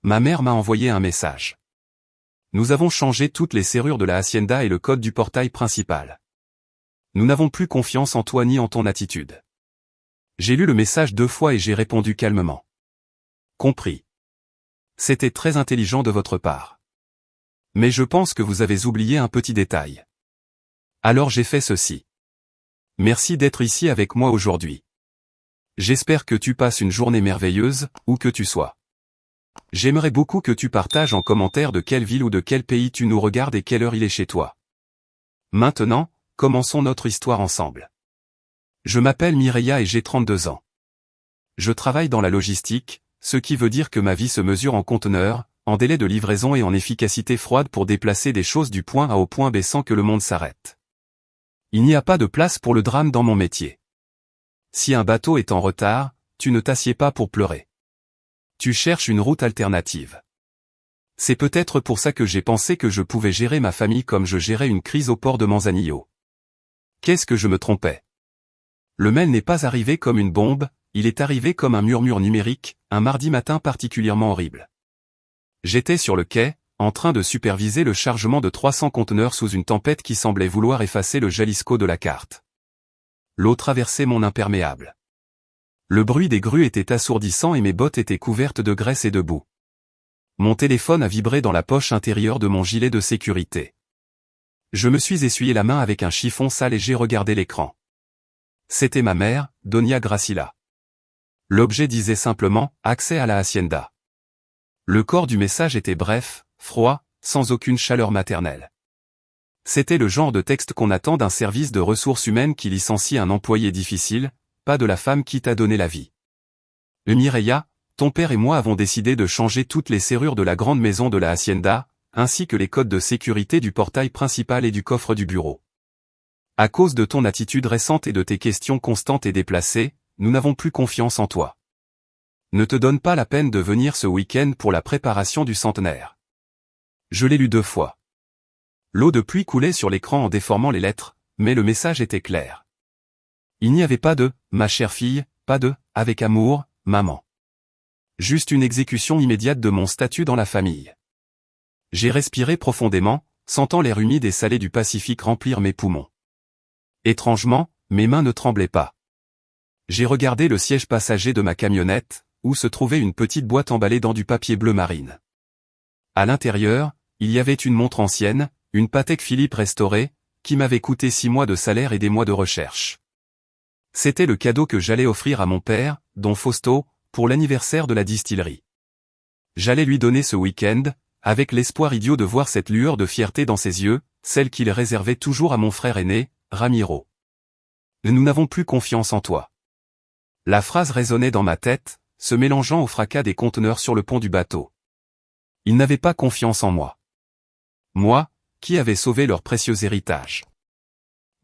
Ma mère m'a envoyé un message. Nous avons changé toutes les serrures de la hacienda et le code du portail principal. Nous n'avons plus confiance en toi ni en ton attitude. J'ai lu le message 2 fois et j'ai répondu calmement. Compris. C'était très intelligent de votre part. Mais je pense que vous avez oublié un petit détail. Alors j'ai fait ceci. Merci d'être ici avec moi aujourd'hui. J'espère que tu passes une journée merveilleuse, où que tu sois. J'aimerais beaucoup que tu partages en commentaire de quelle ville ou de quel pays tu nous regardes et quelle heure il est chez toi. Maintenant, commençons notre histoire ensemble. Je m'appelle Mireia et j'ai 32 ans. Je travaille dans la logistique, ce qui veut dire que ma vie se mesure en conteneurs, en délai de livraison et en efficacité froide pour déplacer des choses du point A au point B sans que le monde s'arrête. Il n'y a pas de place pour le drame dans mon métier. Si un bateau est en retard, tu ne t'assieds pas pour pleurer. Tu cherches une route alternative. C'est peut-être pour ça que j'ai pensé que je pouvais gérer ma famille comme je gérais une crise au port de Manzanillo. Qu'est-ce que je me trompais? Le mail n'est pas arrivé comme une bombe, il est arrivé comme un murmure numérique, un mardi matin particulièrement horrible. J'étais sur le quai, en train de superviser le chargement de 300 conteneurs sous une tempête qui semblait vouloir effacer le Jalisco de la carte. L'eau traversait mon imperméable. Le bruit des grues était assourdissant et mes bottes étaient couvertes de graisse et de boue. Mon téléphone a vibré dans la poche intérieure de mon gilet de sécurité. Je me suis essuyé la main avec un chiffon sale et j'ai regardé l'écran. C'était ma mère, Doña Gracila. L'objet disait simplement « Accès à la hacienda ». Le corps du message était bref, froid, sans aucune chaleur maternelle. C'était le genre de texte qu'on attend d'un service de ressources humaines qui licencie un employé difficile, pas de la femme qui t'a donné la vie. Mireia, ton père et moi avons décidé de changer toutes les serrures de la grande maison de la hacienda, ainsi que les codes de sécurité du portail principal et du coffre du bureau. À cause de ton attitude récente et de tes questions constantes et déplacées, nous n'avons plus confiance en toi. Ne te donne pas la peine de venir ce week-end pour la préparation du centenaire. Je l'ai lu 2 fois. L'eau de pluie coulait sur l'écran en déformant les lettres, mais le message était clair. Il n'y avait pas de « ma chère fille », pas de « avec amour, maman ». Juste une exécution immédiate de mon statut dans la famille. J'ai respiré profondément, sentant l'air humide et salé du Pacifique remplir mes poumons. Étrangement, mes mains ne tremblaient pas. J'ai regardé le siège passager de ma camionnette, où se trouvait une petite boîte emballée dans du papier bleu marine. À l'intérieur, il y avait une montre ancienne, une Patek Philippe restaurée, qui m'avait coûté 6 mois de salaire et des mois de recherche. C'était le cadeau que j'allais offrir à mon père, Don Fausto, pour l'anniversaire de la distillerie. J'allais lui donner ce week-end, avec l'espoir idiot de voir cette lueur de fierté dans ses yeux, celle qu'il réservait toujours à mon frère aîné, Ramiro. Nous n'avons plus confiance en toi. La phrase résonnait dans ma tête, se mélangeant au fracas des conteneurs sur le pont du bateau. Ils n'avaient pas confiance en moi. Moi, qui avais sauvé leur précieux héritage.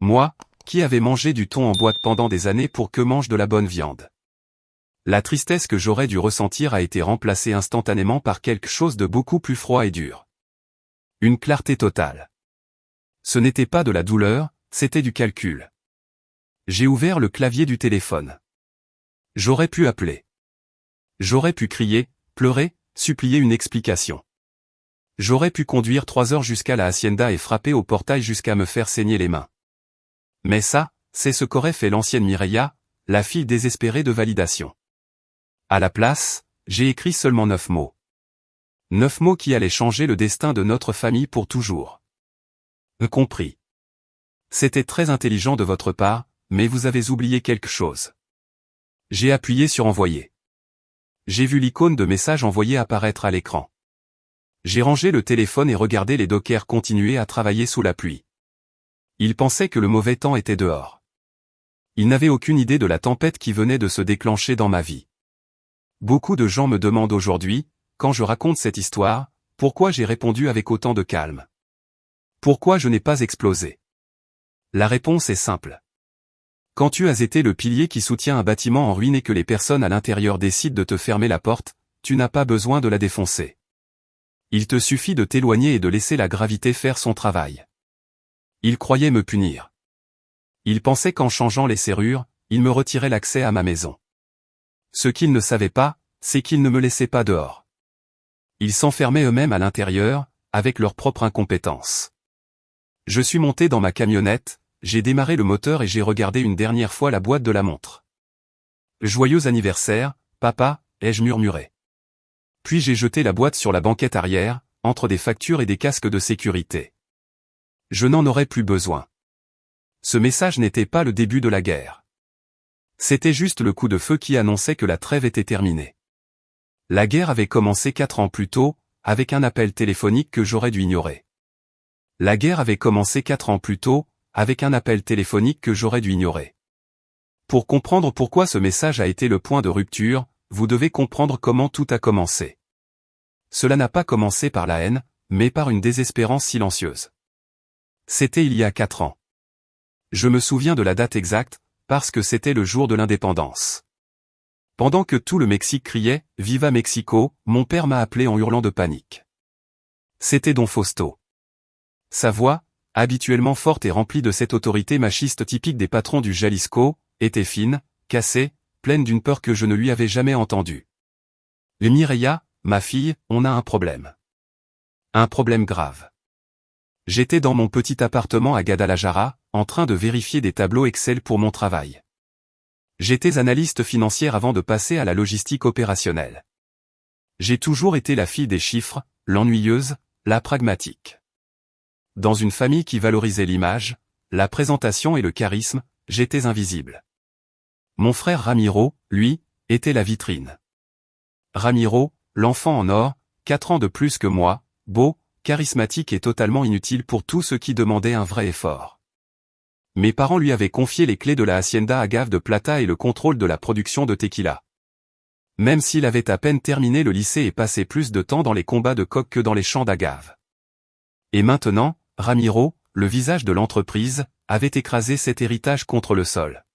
Moi, qui avais mangé du thon en boîte pendant des années pour que mange de la bonne viande. La tristesse que j'aurais dû ressentir a été remplacée instantanément par quelque chose de beaucoup plus froid et dur. Une clarté totale. Ce n'était pas de la douleur, c'était du calcul. J'ai ouvert le clavier du téléphone. J'aurais pu appeler. J'aurais pu crier, pleurer, supplier une explication. J'aurais pu conduire 3 heures jusqu'à la hacienda et frapper au portail jusqu'à me faire saigner les mains. Mais ça, c'est ce qu'aurait fait l'ancienne Mireia, la fille désespérée de validation. À la place, j'ai écrit seulement 9 mots. 9 mots qui allaient changer le destin de notre famille pour toujours. Compris. C'était très intelligent de votre part, mais vous avez oublié quelque chose. J'ai appuyé sur envoyer. J'ai vu l'icône de message envoyé apparaître à l'écran. J'ai rangé le téléphone et regardé les dockers continuer à travailler sous la pluie. Ils pensaient que le mauvais temps était dehors. Ils n'avaient aucune idée de la tempête qui venait de se déclencher dans ma vie. Beaucoup de gens me demandent aujourd'hui, quand je raconte cette histoire, pourquoi j'ai répondu avec autant de calme. Pourquoi je n'ai pas explosé? La réponse est simple. Quand tu as été le pilier qui soutient un bâtiment en ruine et que les personnes à l'intérieur décident de te fermer la porte, tu n'as pas besoin de la défoncer. Il te suffit de t'éloigner et de laisser la gravité faire son travail. Ils croyaient me punir. Ils pensaient qu'en changeant les serrures, ils me retiraient l'accès à ma maison. Ce qu'ils ne savaient pas, c'est qu'ils ne me laissaient pas dehors. Ils s'enfermaient eux-mêmes à l'intérieur, avec leur propre incompétence. Je suis monté dans ma camionnette, j'ai démarré le moteur et j'ai regardé une dernière fois la boîte de la montre. Joyeux anniversaire, papa, ai-je murmuré. Puis j'ai jeté la boîte sur la banquette arrière, entre des factures et des casques de sécurité. Je n'en aurais plus besoin. Ce message n'était pas le début de la guerre. C'était juste le coup de feu qui annonçait que la trêve était terminée. La guerre avait commencé 4 ans plus tôt, avec un appel téléphonique que j'aurais dû ignorer. La guerre avait commencé 4 ans plus tôt, avec un appel téléphonique que j'aurais dû ignorer. Pour comprendre pourquoi ce message a été le point de rupture, vous devez comprendre comment tout a commencé. Cela n'a pas commencé par la haine, mais par une désespérance silencieuse. C'était il y a 4 ans. Je me souviens de la date exacte, parce que c'était le jour de l'indépendance. Pendant que tout le Mexique criait « Viva Mexico », mon père m'a appelé en hurlant de panique. C'était Don Fausto. Sa voix, habituellement forte et remplie de cette autorité machiste typique des patrons du Jalisco, était fine, cassée, pleine d'une peur que je ne lui avais jamais entendue. « Mireya, ma fille, on a un problème. Un problème grave. » J'étais dans mon petit appartement à Guadalajara, en train de vérifier des tableaux Excel pour mon travail. J'étais analyste financière avant de passer à la logistique opérationnelle. J'ai toujours été la fille des chiffres, l'ennuyeuse, la pragmatique. Dans une famille qui valorisait l'image, la présentation et le charisme, j'étais invisible. Mon frère Ramiro, lui, était la vitrine. Ramiro, l'enfant en or, 4 ans de plus que moi, beau, charismatique et totalement inutile pour tous ceux qui demandaient un vrai effort. Mes parents lui avaient confié les clés de la Hacienda Agave de Plata et le contrôle de la production de tequila. Même s'il avait à peine terminé le lycée et passé plus de temps dans les combats de coq que dans les champs d'agave. Et maintenant, Ramiro, le visage de l'entreprise, avait écrasé cet héritage contre le sol.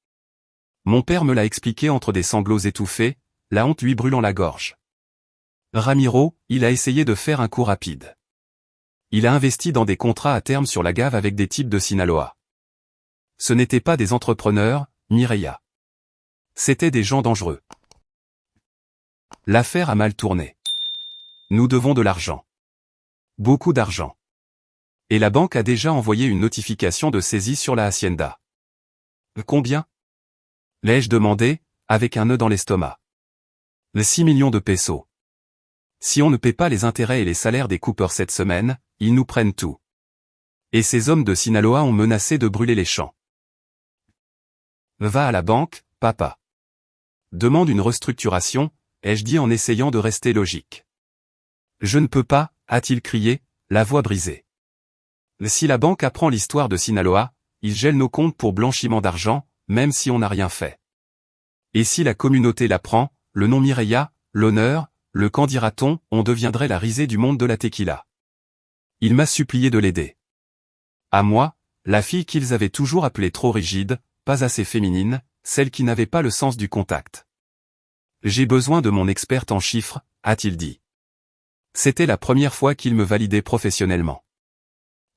Mon père me l'a expliqué entre des sanglots étouffés, la honte lui brûlant la gorge. Ramiro, il a essayé de faire un coup rapide. Il a investi dans des contrats à terme sur l'agave avec des types de Sinaloa. Ce n'étaient pas des entrepreneurs, Mireya. C'étaient des gens dangereux. L'affaire a mal tourné. Nous devons de l'argent. Beaucoup d'argent. Et la banque a déjà envoyé une notification de saisie sur la Hacienda. Combien? L'ai-je demandé, avec un nœud dans l'estomac. 6 millions de pesos. Si on ne paie pas les intérêts et les salaires des coupeurs cette semaine, ils nous prennent tout. Et ces hommes de Sinaloa ont menacé de brûler les champs. Va à la banque, papa. Demande une restructuration, ai-je dit en essayant de rester logique. Je ne peux pas, a-t-il crié, la voix brisée. Si la banque apprend l'histoire de Sinaloa, ils gèlent nos comptes pour blanchiment d'argent, même si on n'a rien fait. Et si la communauté l'apprend, le nom Mireya, l'honneur, le qu'en dira-t-on, on deviendrait la risée du monde de la tequila. Il m'a supplié de l'aider. À moi, la fille qu'ils avaient toujours appelée trop rigide, pas assez féminine, celle qui n'avait pas le sens du contact. J'ai besoin de mon experte en chiffres, a-t-il dit. C'était la première fois qu'il me validait professionnellement.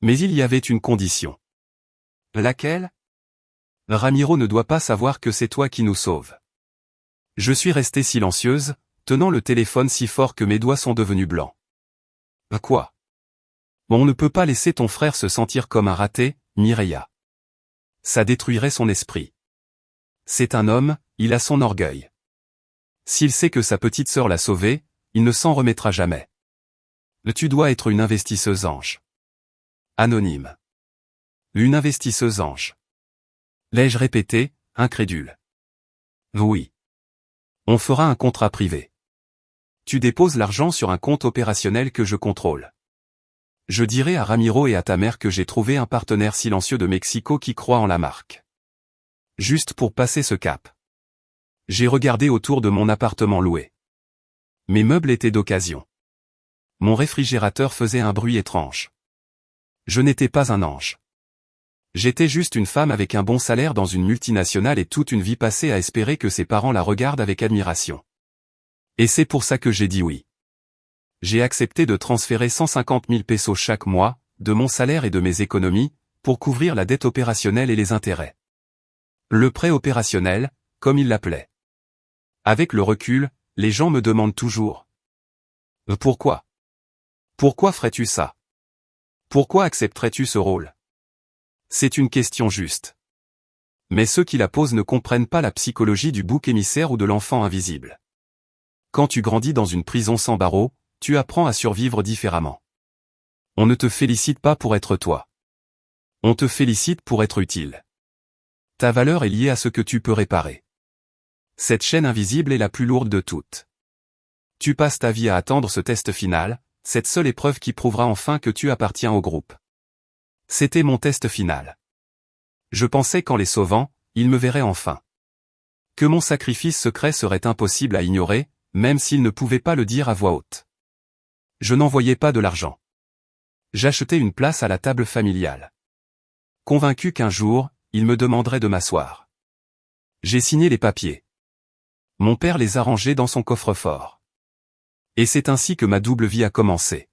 Mais il y avait une condition. Laquelle? Ramiro ne doit pas savoir que c'est toi qui nous sauves. Je suis restée silencieuse, tenant le téléphone si fort que mes doigts sont devenus blancs. Quoi? On ne peut pas laisser ton frère se sentir comme un raté, Mireya. Ça détruirait son esprit. C'est un homme, il a son orgueil. S'il sait que sa petite sœur l'a sauvé, il ne s'en remettra jamais. Tu dois être une investisseuse ange. Anonyme. Une investisseuse ange. L'ai-je répété, incrédule. Oui. On fera un contrat privé. Tu déposes l'argent sur un compte opérationnel que je contrôle. Je dirai à Ramiro et à ta mère que j'ai trouvé un partenaire silencieux de Mexico qui croit en la marque. Juste pour passer ce cap. J'ai regardé autour de mon appartement loué. Mes meubles étaient d'occasion. Mon réfrigérateur faisait un bruit étrange. Je n'étais pas un ange. J'étais juste une femme avec un bon salaire dans une multinationale et toute une vie passée à espérer que ses parents la regardent avec admiration. Et c'est pour ça que j'ai dit oui. J'ai accepté de transférer 150 000 pesos chaque mois, de mon salaire et de mes économies, pour couvrir la dette opérationnelle et les intérêts. Le prêt opérationnel, comme il l'appelait. Avec le recul, les gens me demandent toujours. Pourquoi? Pourquoi ferais-tu ça? Pourquoi accepterais-tu ce rôle? C'est une question juste. Mais ceux qui la posent ne comprennent pas la psychologie du bouc émissaire ou de l'enfant invisible. Quand tu grandis dans une prison sans barreaux, tu apprends à survivre différemment. On ne te félicite pas pour être toi. On te félicite pour être utile. Ta valeur est liée à ce que tu peux réparer. Cette chaîne invisible est la plus lourde de toutes. Tu passes ta vie à attendre ce test final, cette seule épreuve qui prouvera enfin que tu appartiens au groupe. C'était mon test final. Je pensais qu'en les sauvant, ils me verraient enfin. Que mon sacrifice secret serait impossible à ignorer, même s'ils ne pouvaient pas le dire à voix haute. Je n'envoyais pas de l'argent. J'achetais une place à la table familiale. Convaincu qu'un jour, ils me demanderaient de m'asseoir. J'ai signé les papiers. Mon père les a rangés dans son coffre-fort. Et c'est ainsi que ma double vie a commencé.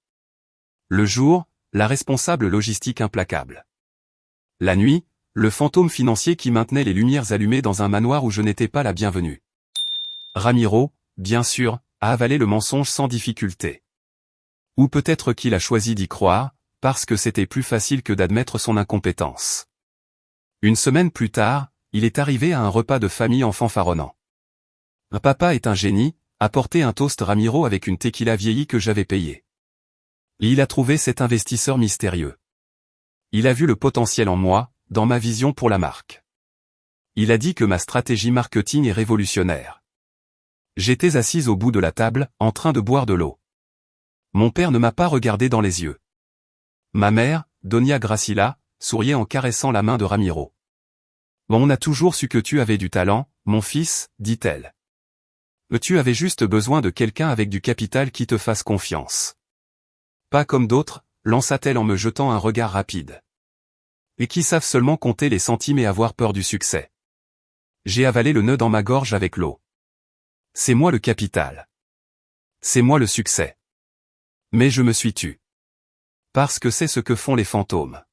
Le jour, la responsable logistique implacable. La nuit, le fantôme financier qui maintenait les lumières allumées dans un manoir où je n'étais pas la bienvenue. Ramiro, bien sûr, a avalé le mensonge sans difficulté. Ou peut-être qu'il a choisi d'y croire, parce que c'était plus facile que d'admettre son incompétence. Une semaine plus tard, il est arrivé à un repas de famille en fanfaronnant. Papa est un génie, a porté un toast Ramiro avec une tequila vieillie que j'avais payée. Et il a trouvé cet investisseur mystérieux. Il a vu le potentiel en moi, dans ma vision pour la marque. Il a dit que ma stratégie marketing est révolutionnaire. J'étais assise au bout de la table, en train de boire de l'eau. Mon père ne m'a pas regardé dans les yeux. Ma mère, Donia Gracila, souriait en caressant la main de Ramiro. On a toujours su que tu avais du talent, mon fils, dit-elle. Tu avais juste besoin de quelqu'un avec du capital qui te fasse confiance. Pas comme d'autres, lança-t-elle en me jetant un regard rapide. Et qui savent seulement compter les centimes et avoir peur du succès. J'ai avalé le nœud dans ma gorge avec l'eau. C'est moi le capital. C'est moi le succès. Mais je me suis tu. Parce que c'est ce que font les fantômes.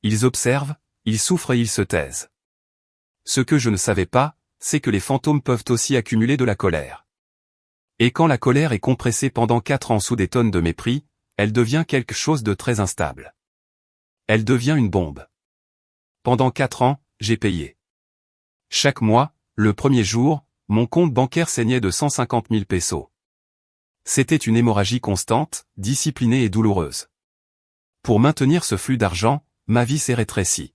Ils observent, ils souffrent et ils se taisent. Ce que je ne savais pas, c'est que les fantômes peuvent aussi accumuler de la colère. Et quand la colère est compressée pendant 4 ans sous des tonnes de mépris, elle devient quelque chose de très instable. Elle devient une bombe. Pendant 4 ans, j'ai payé. Chaque mois, le premier jour, mon compte bancaire saignait de 150 000 pesos. C'était une hémorragie constante, disciplinée et douloureuse. Pour maintenir ce flux d'argent, ma vie s'est rétrécie.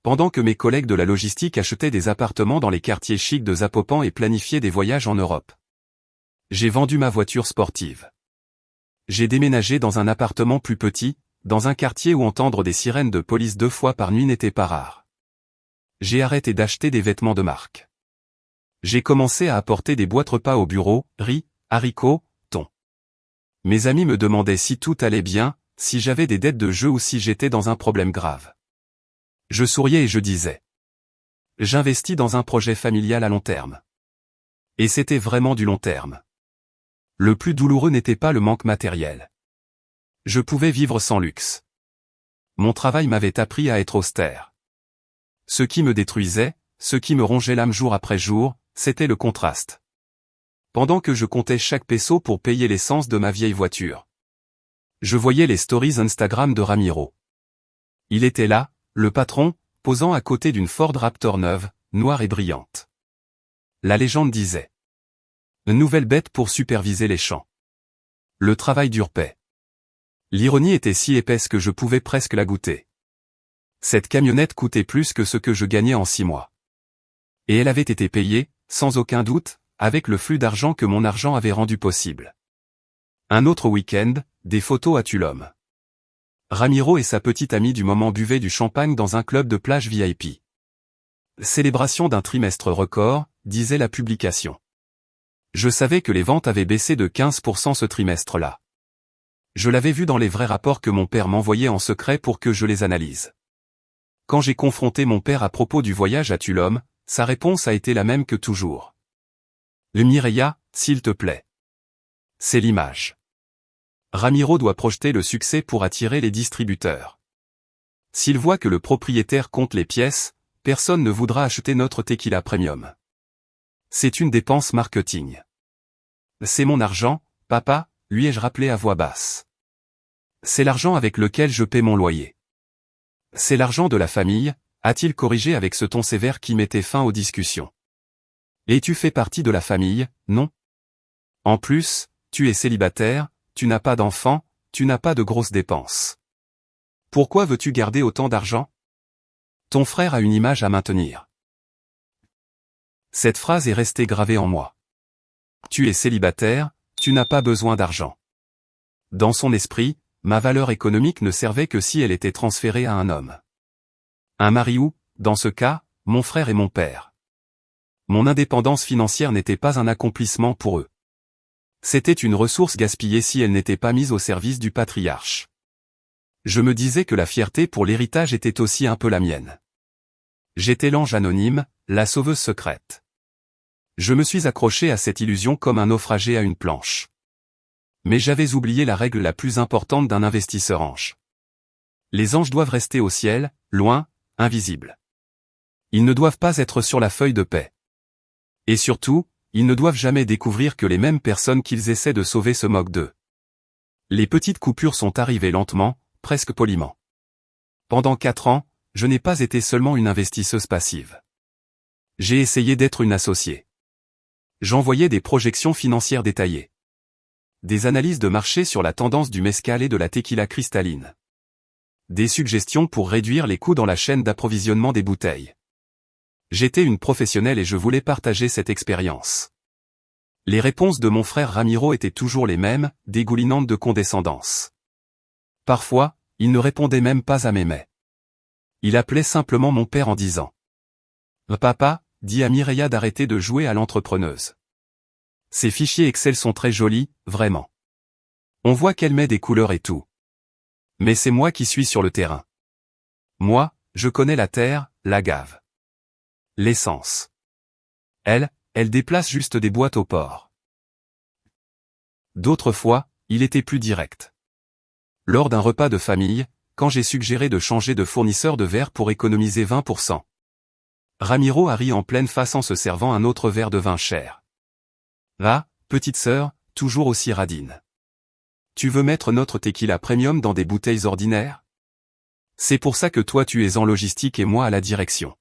Pendant que mes collègues de la logistique achetaient des appartements dans les quartiers chics de Zapopan et planifiaient des voyages en Europe. J'ai vendu ma voiture sportive. J'ai déménagé dans un appartement plus petit, dans un quartier où entendre des sirènes de police 2 fois par nuit n'était pas rare. J'ai arrêté d'acheter des vêtements de marque. J'ai commencé à apporter des boîtes repas au bureau, riz, haricots, thon. Mes amis me demandaient si tout allait bien, si j'avais des dettes de jeu ou si j'étais dans un problème grave. Je souriais et je disais. J'investis dans un projet familial à long terme. Et c'était vraiment du long terme. Le plus douloureux n'était pas le manque matériel. Je pouvais vivre sans luxe. Mon travail m'avait appris à être austère. Ce qui me détruisait, ce qui me rongeait l'âme jour après jour, c'était le contraste. Pendant que je comptais chaque peso pour payer l'essence de ma vieille voiture. Je voyais les stories Instagram de Ramiro. Il était là, le patron, posant à côté d'une Ford Raptor neuve, noire et brillante. La légende disait. Une nouvelle bête pour superviser les champs. Le travail dur paie. L'ironie était si épaisse que je pouvais presque la goûter. Cette camionnette coûtait plus que ce que je gagnais en 6 mois. Et elle avait été payée, sans aucun doute, avec le flux d'argent que mon argent avait rendu possible. Un autre week-end, des photos à Tulum. Ramiro et sa petite amie du moment buvaient du champagne dans un club de plage VIP. Célébration d'un trimestre record, disait la publication. Je savais que les ventes avaient baissé de 15% ce trimestre-là. Je l'avais vu dans les vrais rapports que mon père m'envoyait en secret pour que je les analyse. Quand j'ai confronté mon père à propos du voyage à Tulum, sa réponse a été la même que toujours. Mireia, s'il te plaît. C'est l'image. Ramiro doit projeter le succès pour attirer les distributeurs. S'il voit que le propriétaire compte les pièces, personne ne voudra acheter notre tequila premium. C'est une dépense marketing. C'est mon argent, papa, lui ai-je rappelé à voix basse. C'est l'argent avec lequel je paie mon loyer. C'est l'argent de la famille, a-t-il corrigé avec ce ton sévère qui mettait fin aux discussions. Et tu fais partie de la famille, non? En plus, tu es célibataire, tu n'as pas d'enfant, tu n'as pas de grosses dépenses. Pourquoi veux-tu garder autant d'argent? Ton frère a une image à maintenir. Cette phrase est restée gravée en moi. Tu es célibataire, tu n'as pas besoin d'argent. Dans son esprit, ma valeur économique ne servait que si elle était transférée à un homme. Un mari ou, dans ce cas, mon frère et mon père. Mon indépendance financière n'était pas un accomplissement pour eux. C'était une ressource gaspillée si elle n'était pas mise au service du patriarche. Je me disais que la fierté pour l'héritage était aussi un peu la mienne. J'étais l'ange anonyme, la sauveuse secrète. Je me suis accroché à cette illusion comme un naufragé à une planche. Mais j'avais oublié la règle la plus importante d'un investisseur ange. Les anges doivent rester au ciel, loin, invisibles. Ils ne doivent pas être sur la feuille de paie. Et surtout, ils ne doivent jamais découvrir que les mêmes personnes qu'ils essaient de sauver se moquent d'eux. Les petites coupures sont arrivées lentement, presque poliment. Pendant 4 ans, je n'ai pas été seulement une investisseuse passive. J'ai essayé d'être une associée. J'envoyais des projections financières détaillées. Des analyses de marché sur la tendance du mezcal et de la tequila cristalline. Des suggestions pour réduire les coûts dans la chaîne d'approvisionnement des bouteilles. J'étais une professionnelle et je voulais partager cette expérience. Les réponses de mon frère Ramiro étaient toujours les mêmes, dégoulinantes de condescendance. Parfois, il ne répondait même pas à mes mets. Il appelait simplement mon père en disant « Papa, dis à Mireia d'arrêter de jouer à l'entrepreneuse. Ces fichiers Excel sont très jolis, vraiment. On voit qu'elle met des couleurs et tout. Mais c'est moi qui suis sur le terrain. Moi, je connais la terre, la gave. L'essence. Elle déplace juste des boîtes au port. » D'autres fois, il était plus direct. Lors d'un repas de famille, quand j'ai suggéré de changer de fournisseur de verre pour économiser 20%. Ramiro a ri en pleine face en se servant un autre verre de vin cher. Ah, petite sœur, toujours aussi radine. Tu veux mettre notre tequila premium dans des bouteilles ordinaires? C'est pour ça que toi tu es en logistique et moi à la direction.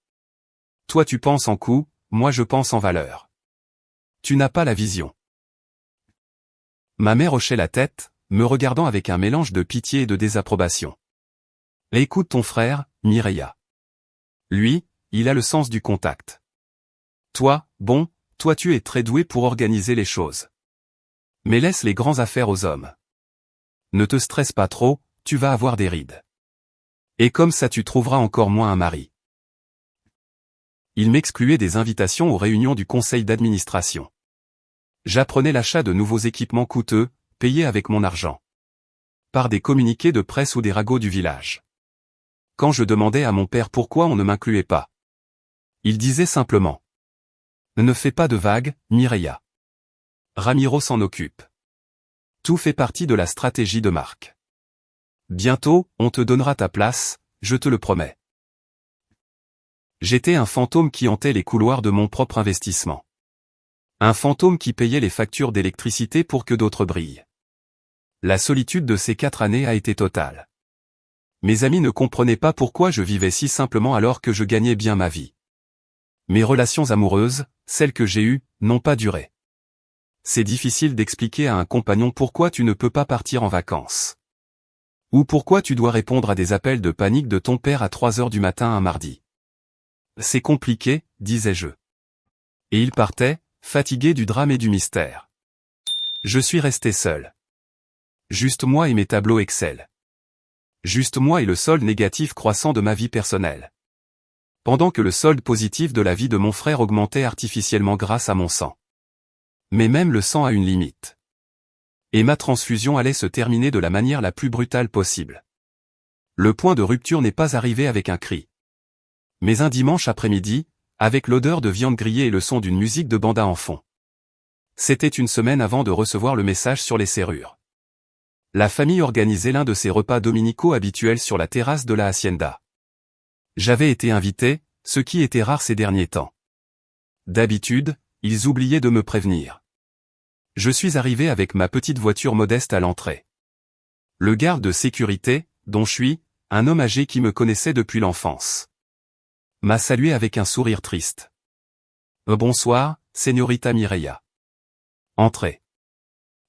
Toi tu penses en coût, moi je pense en valeur. Tu n'as pas la vision. Ma mère hochait la tête, me regardant avec un mélange de pitié et de désapprobation. Écoute ton frère, Mireia. Lui, il a le sens du contact. Toi, toi tu es très doué pour organiser les choses. Mais laisse les grandes affaires aux hommes. Ne te stresse pas trop, tu vas avoir des rides. Et comme ça tu trouveras encore moins un mari. Il m'excluait des invitations aux réunions du conseil d'administration. J'apprenais l'achat de nouveaux équipements coûteux, payés avec mon argent. Par des communiqués de presse ou des ragots du village. Quand je demandais à mon père pourquoi on ne m'incluait pas, il disait simplement « Ne fais pas de vagues, Mireia. Ramiro s'en occupe. Tout fait partie de la stratégie de marque. Bientôt, on te donnera ta place, je te le promets. » J'étais un fantôme qui hantait les couloirs de mon propre investissement. Un fantôme qui payait les factures d'électricité pour que d'autres brillent. La solitude de ces 4 années a été totale. Mes amis ne comprenaient pas pourquoi je vivais si simplement alors que je gagnais bien ma vie. Mes relations amoureuses, celles que j'ai eues, n'ont pas duré. C'est difficile d'expliquer à un compagnon pourquoi tu ne peux pas partir en vacances. Ou pourquoi tu dois répondre à des appels de panique de ton père à 3 heures du matin un mardi. C'est compliqué, disais-je. Et il partait, fatigué du drame et du mystère. Je suis resté seul. Juste moi et mes tableaux Excel. Juste moi et le solde négatif croissant de ma vie personnelle. Pendant que le solde positif de la vie de mon frère augmentait artificiellement grâce à mon sang. Mais même le sang a une limite. Et ma transfusion allait se terminer de la manière la plus brutale possible. Le point de rupture n'est pas arrivé avec un cri. Mais un dimanche après-midi, avec l'odeur de viande grillée et le son d'une musique de banda en fond. C'était une semaine avant de recevoir le message sur les serrures. La famille organisait l'un de ses repas dominicaux habituels sur la terrasse de la hacienda. J'avais été invité, ce qui était rare ces derniers temps. D'habitude, ils oubliaient de me prévenir. Je suis arrivé avec ma petite voiture modeste à l'entrée. Le garde de sécurité, dont je suis, un homme âgé qui me connaissait depuis l'enfance, m'a salué avec un sourire triste. Bonsoir, señorita Mireia. Entrez.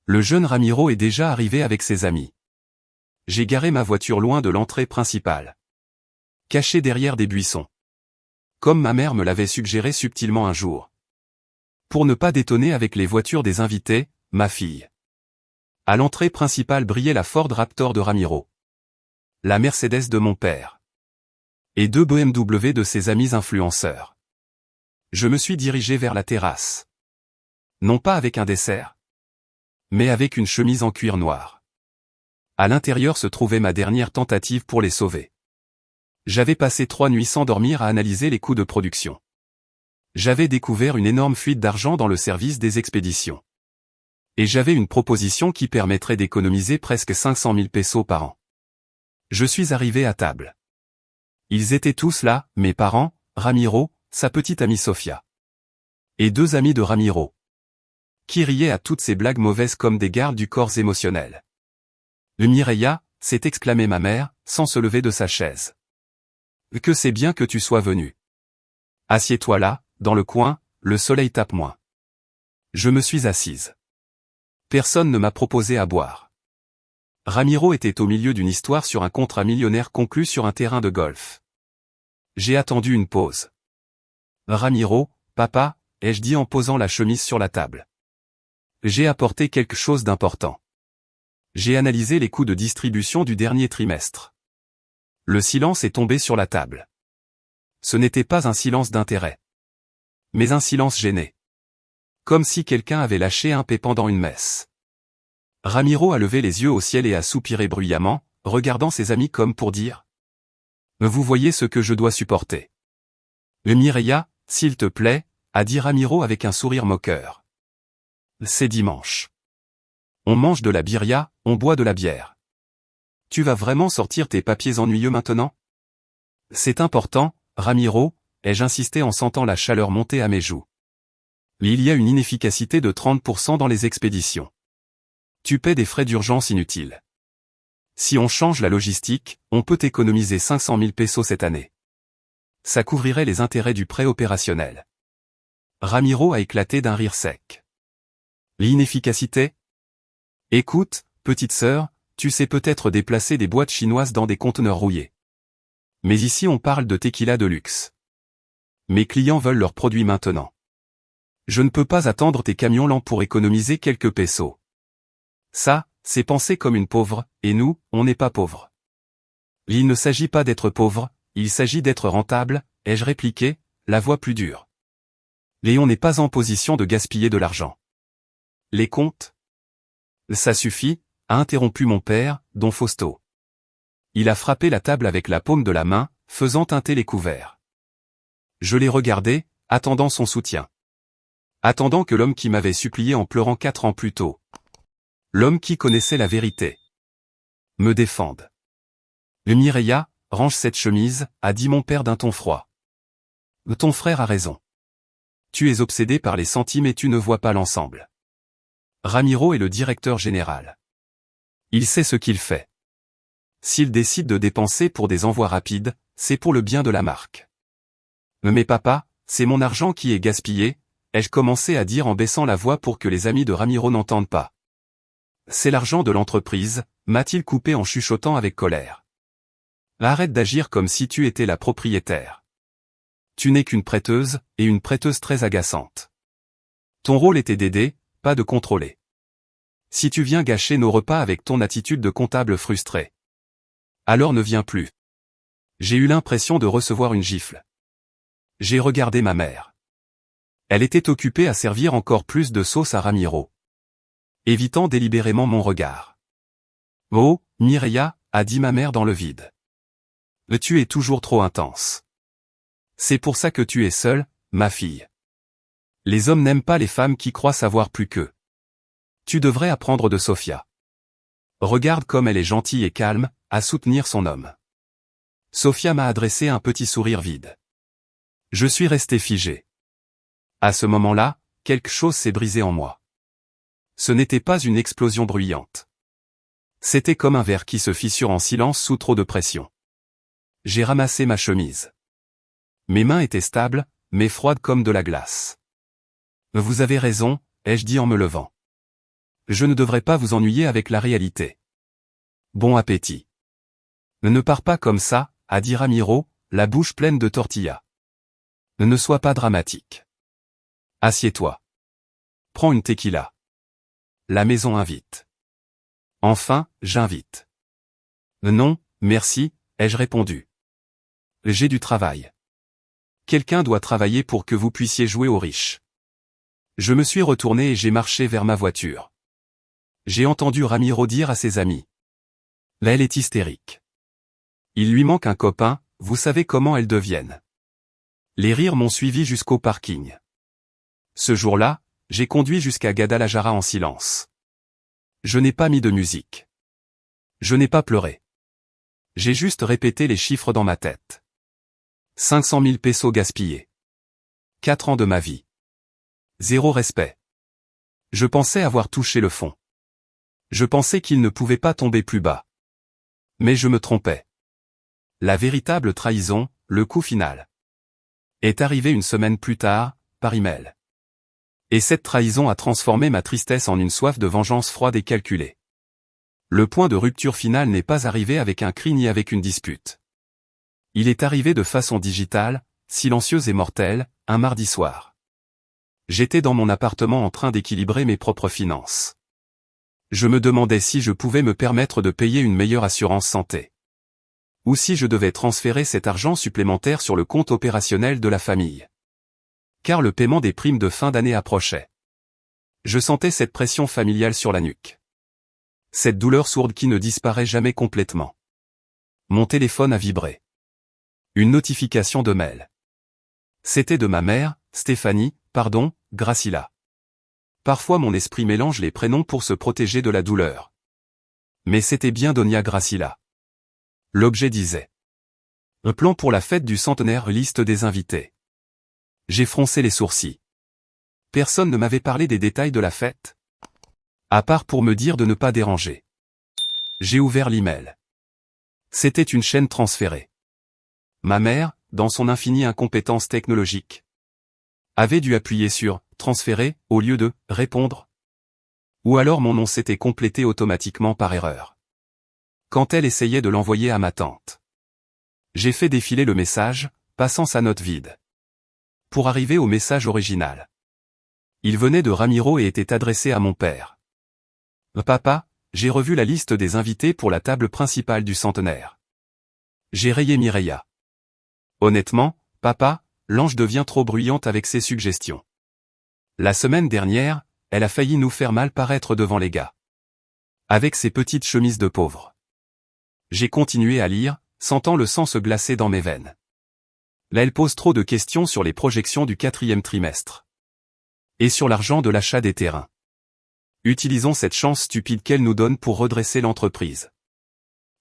Le jeune Ramiro est déjà arrivé avec ses amis. J'ai garé ma voiture loin de l'entrée principale, cachée derrière des buissons, comme ma mère me l'avait suggéré subtilement un jour, pour ne pas détonner avec les voitures des invités, ma fille. À l'entrée principale brillait la Ford Raptor de Ramiro, la Mercedes de mon père, et 2 BMW de ses amis influenceurs. Je me suis dirigé vers la terrasse. Non pas avec un dessert, mais avec une chemise en cuir noir. À l'intérieur se trouvait ma dernière tentative pour les sauver. J'avais passé 3 nuits sans dormir à analyser les coûts de production. J'avais découvert une énorme fuite d'argent dans le service des expéditions. Et j'avais une proposition qui permettrait d'économiser presque 500 000 pesos par an. Je suis arrivé à table. Ils étaient tous là, mes parents, Ramiro, sa petite amie Sofia. Et 2 amis de Ramiro, qui riaient à toutes ces blagues mauvaises comme des gardes du corps émotionnel. Mireia, s'est exclamée ma mère, sans se lever de sa chaise. Que c'est bien que tu sois venu. Assieds-toi là, dans le coin, le soleil tape moins. Je me suis assise. Personne ne m'a proposé à boire. Ramiro était au milieu d'une histoire sur un contrat millionnaire conclu sur un terrain de golf. J'ai attendu une pause. Ramiro, papa, ai-je dit en posant la chemise sur la table. J'ai apporté quelque chose d'important. J'ai analysé les coûts de distribution du dernier trimestre. Le silence est tombé sur la table. Ce n'était pas un silence d'intérêt, mais un silence gêné. Comme si quelqu'un avait lâché un paix pendant une messe. Ramiro a levé les yeux au ciel et a soupiré bruyamment, regardant ses amis comme pour dire « Vous voyez ce que je dois supporter. » Mireia, s'il te plaît, a dit Ramiro avec un sourire moqueur. C'est dimanche. On mange de la birria, on boit de la bière. Tu vas vraiment sortir tes papiers ennuyeux maintenant? C'est important, Ramiro, ai-je insisté en sentant la chaleur monter à mes joues. Il y a une inefficacité de 30% dans les expéditions. Tu paies des frais d'urgence inutiles. Si on change la logistique, on peut économiser 500 000 pesos cette année. Ça couvrirait les intérêts du prêt opérationnel. Ramiro a éclaté d'un rire sec. L'inefficacité? Écoute, petite sœur, tu sais peut-être déplacer des boîtes chinoises dans des conteneurs rouillés. Mais ici on parle de tequila de luxe. Mes clients veulent leurs produits maintenant. Je ne peux pas attendre tes camions lents pour économiser quelques pesos. Ça, c'est penser comme une pauvre, et nous, on n'est pas pauvres. Il ne s'agit pas d'être pauvre, il s'agit d'être rentable, ai-je répliqué, la voix plus dure. Léon n'est pas en position de gaspiller de l'argent. Les comptes? Ça suffit, a interrompu mon père, Don Fausto. Il a frappé la table avec la paume de la main, faisant teinter les couverts. Je l'ai regardé, attendant son soutien. Attendant que l'homme qui m'avait supplié en pleurant 4 ans plus tôt, l'homme qui connaissait la vérité, me défende. Mireia, range cette chemise, a dit mon père d'un ton froid. Ton frère a raison. Tu es obsédé par les centimes et tu ne vois pas l'ensemble. Ramiro est le directeur général. Il sait ce qu'il fait. S'il décide de dépenser pour des envois rapides, c'est pour le bien de la marque. Mais papa, c'est mon argent qui est gaspillé, ai-je commencé à dire en baissant la voix pour que les amis de Ramiro n'entendent pas. C'est l'argent de l'entreprise, m'a-t-il coupé en chuchotant avec colère. Arrête d'agir comme si tu étais la propriétaire. Tu n'es qu'une prêteuse, et une prêteuse très agaçante. Ton rôle était d'aider, pas de contrôler. Si tu viens gâcher nos repas avec ton attitude de comptable frustré, alors ne viens plus. J'ai eu l'impression de recevoir une gifle. J'ai regardé ma mère. Elle était occupée à servir encore plus de sauce à Ramiro, évitant délibérément mon regard. Oh, Mireia, a dit ma mère dans le vide. Tu es toujours trop intense. C'est pour ça que tu es seule, ma fille. Les hommes n'aiment pas les femmes qui croient savoir plus qu'eux. Tu devrais apprendre de Sofia. Regarde comme elle est gentille et calme, à soutenir son homme. Sofia m'a adressé un petit sourire vide. Je suis resté figé. À ce moment-là, quelque chose s'est brisé en moi. Ce n'était pas une explosion bruyante. C'était comme un verre qui se fissure en silence sous trop de pression. J'ai ramassé ma chemise. Mes mains étaient stables, mais froides comme de la glace. Vous avez raison, ai-je dit en me levant. Je ne devrais pas vous ennuyer avec la réalité. Bon appétit. Ne pars pas comme ça, a dit Ramiro, la bouche pleine de tortillas. Ne sois pas dramatique. Assieds-toi. Prends une tequila. La maison invite. Enfin, j'invite. Non, merci, ai-je répondu. J'ai du travail. Quelqu'un doit travailler pour que vous puissiez jouer aux riches. Je me suis retourné et j'ai marché vers ma voiture. J'ai entendu Ramiro dire à ses amis. Là, elle est hystérique. Il lui manque un copain, vous savez comment elles deviennent. Les rires m'ont suivi jusqu'au parking. Ce jour-là, j'ai conduit jusqu'à Guadalajara en silence. Je n'ai pas mis de musique. Je n'ai pas pleuré. J'ai juste répété les chiffres dans ma tête. 500 000 pesos gaspillés. 4 ans de ma vie. Zéro respect. Je pensais avoir touché le fond. Je pensais qu'il ne pouvait pas tomber plus bas. Mais je me trompais. La véritable trahison, le coup final, est arrivé une semaine plus tard, par email. Et cette trahison a transformé ma tristesse en une soif de vengeance froide et calculée. Le point de rupture final n'est pas arrivé avec un cri ni avec une dispute. Il est arrivé de façon digitale, silencieuse et mortelle, un mardi soir. J'étais dans mon appartement en train d'équilibrer mes propres finances. Je me demandais si je pouvais me permettre de payer une meilleure assurance santé. Ou si je devais transférer cet argent supplémentaire sur le compte opérationnel de la famille. Car le paiement des primes de fin d'année approchait. Je sentais cette pression familiale sur la nuque. Cette douleur sourde qui ne disparaît jamais complètement. Mon téléphone a vibré. Une notification de mail. C'était de ma mère, Gracila. Parfois mon esprit mélange les prénoms pour se protéger de la douleur. Mais c'était bien Doña Gracila. L'objet disait. Un plan pour la fête du centenaire, liste des invités. J'ai froncé les sourcils. Personne ne m'avait parlé des détails de la fête. À part pour me dire de ne pas déranger. J'ai ouvert l'email. C'était une chaîne transférée. Ma mère, dans son infinie incompétence technologique, avait dû appuyer sur « transférer » au lieu de « répondre ». Ou alors mon nom s'était complété automatiquement par erreur. Quand elle essayait de l'envoyer à ma tante. J'ai fait défiler le message, passant sa note vide. Pour arriver au message original. Il venait de Ramiro et était adressé à mon père. Papa, j'ai revu la liste des invités pour la table principale du centenaire. J'ai rayé Mireia. Honnêtement, papa, l'ange devient trop bruyante avec ses suggestions. La semaine dernière, elle a failli nous faire mal paraître devant les gars. Avec ses petites chemises de pauvre. J'ai continué à lire, sentant le sang se glacer dans mes veines. Là, elle pose trop de questions sur les projections du 4e trimestre. Et sur l'argent de l'achat des terrains. Utilisons cette chance stupide qu'elle nous donne pour redresser l'entreprise.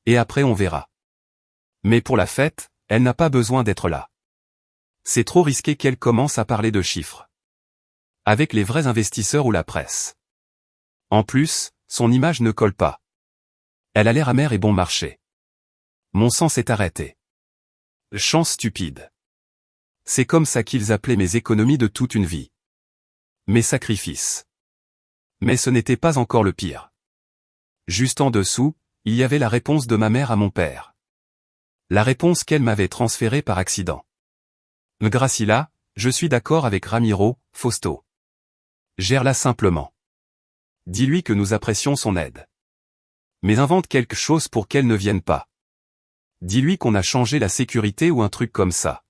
Et après on verra. Mais pour la fête, elle n'a pas besoin d'être là. C'est trop risqué qu'elle commence à parler de chiffres. Avec les vrais investisseurs ou la presse. En plus, son image ne colle pas. Elle a l'air amère et bon marché. Mon sang s'est arrêté. Chance stupide. C'est comme ça qu'ils appelaient mes économies de toute une vie. Mes sacrifices. Mais ce n'était pas encore le pire. Juste en dessous, il y avait la réponse de ma mère à mon père. La réponse qu'elle m'avait transférée par accident. Gracila, je suis d'accord avec Ramiro, Fausto. Gère-la simplement. Dis-lui que nous apprécions son aide. Mais invente quelque chose pour qu'elle ne vienne pas. Dis-lui qu'on a changé la sécurité ou un truc comme ça.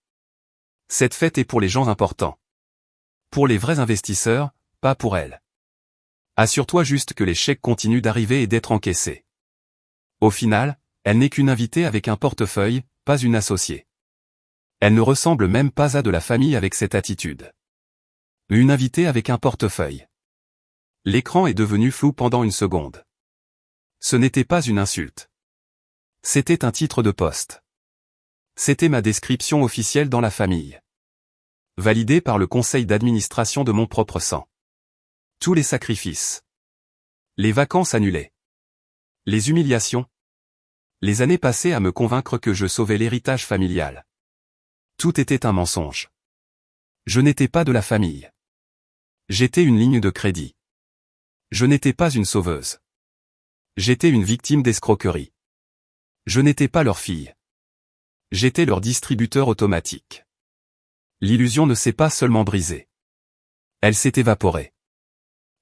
Cette fête est pour les gens importants. Pour les vrais investisseurs, pas pour elle. Assure-toi juste que les chèques continuent d'arriver et d'être encaissés. Au final, elle n'est qu'une invitée avec un portefeuille, pas une associée. Elle ne ressemble même pas à de la famille avec cette attitude. Une invitée avec un portefeuille. L'écran est devenu flou pendant une seconde. Ce n'était pas une insulte. C'était un titre de poste. C'était ma description officielle dans la famille. Validée par le conseil d'administration de mon propre sang. Tous les sacrifices. Les vacances annulées. Les humiliations. Les années passées à me convaincre que je sauvais l'héritage familial. Tout était un mensonge. Je n'étais pas de la famille. J'étais une ligne de crédit. Je n'étais pas une sauveuse. J'étais une victime d'escroquerie. Je n'étais pas leur fille. J'étais leur distributeur automatique. L'illusion ne s'est pas seulement brisée. Elle s'est évaporée.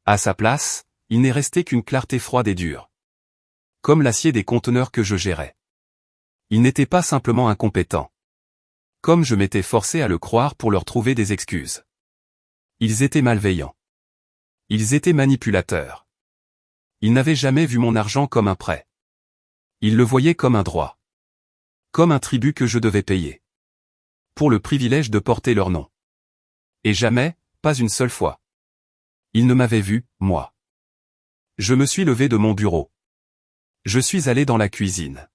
À sa place, il n'est resté qu'une clarté froide et dure. Comme l'acier des conteneurs que je gérais. Ils n'étaient pas simplement incompétents. Comme je m'étais forcé à le croire pour leur trouver des excuses. Ils étaient malveillants. Ils étaient manipulateurs. Ils n'avaient jamais vu mon argent comme un prêt. Ils le voyaient comme un droit. Comme un tribut que je devais payer. Pour le privilège de porter leur nom. Et jamais, pas une seule fois. Ils ne m'avaient vu, moi. Je me suis levé de mon bureau. Je suis allé dans la cuisine.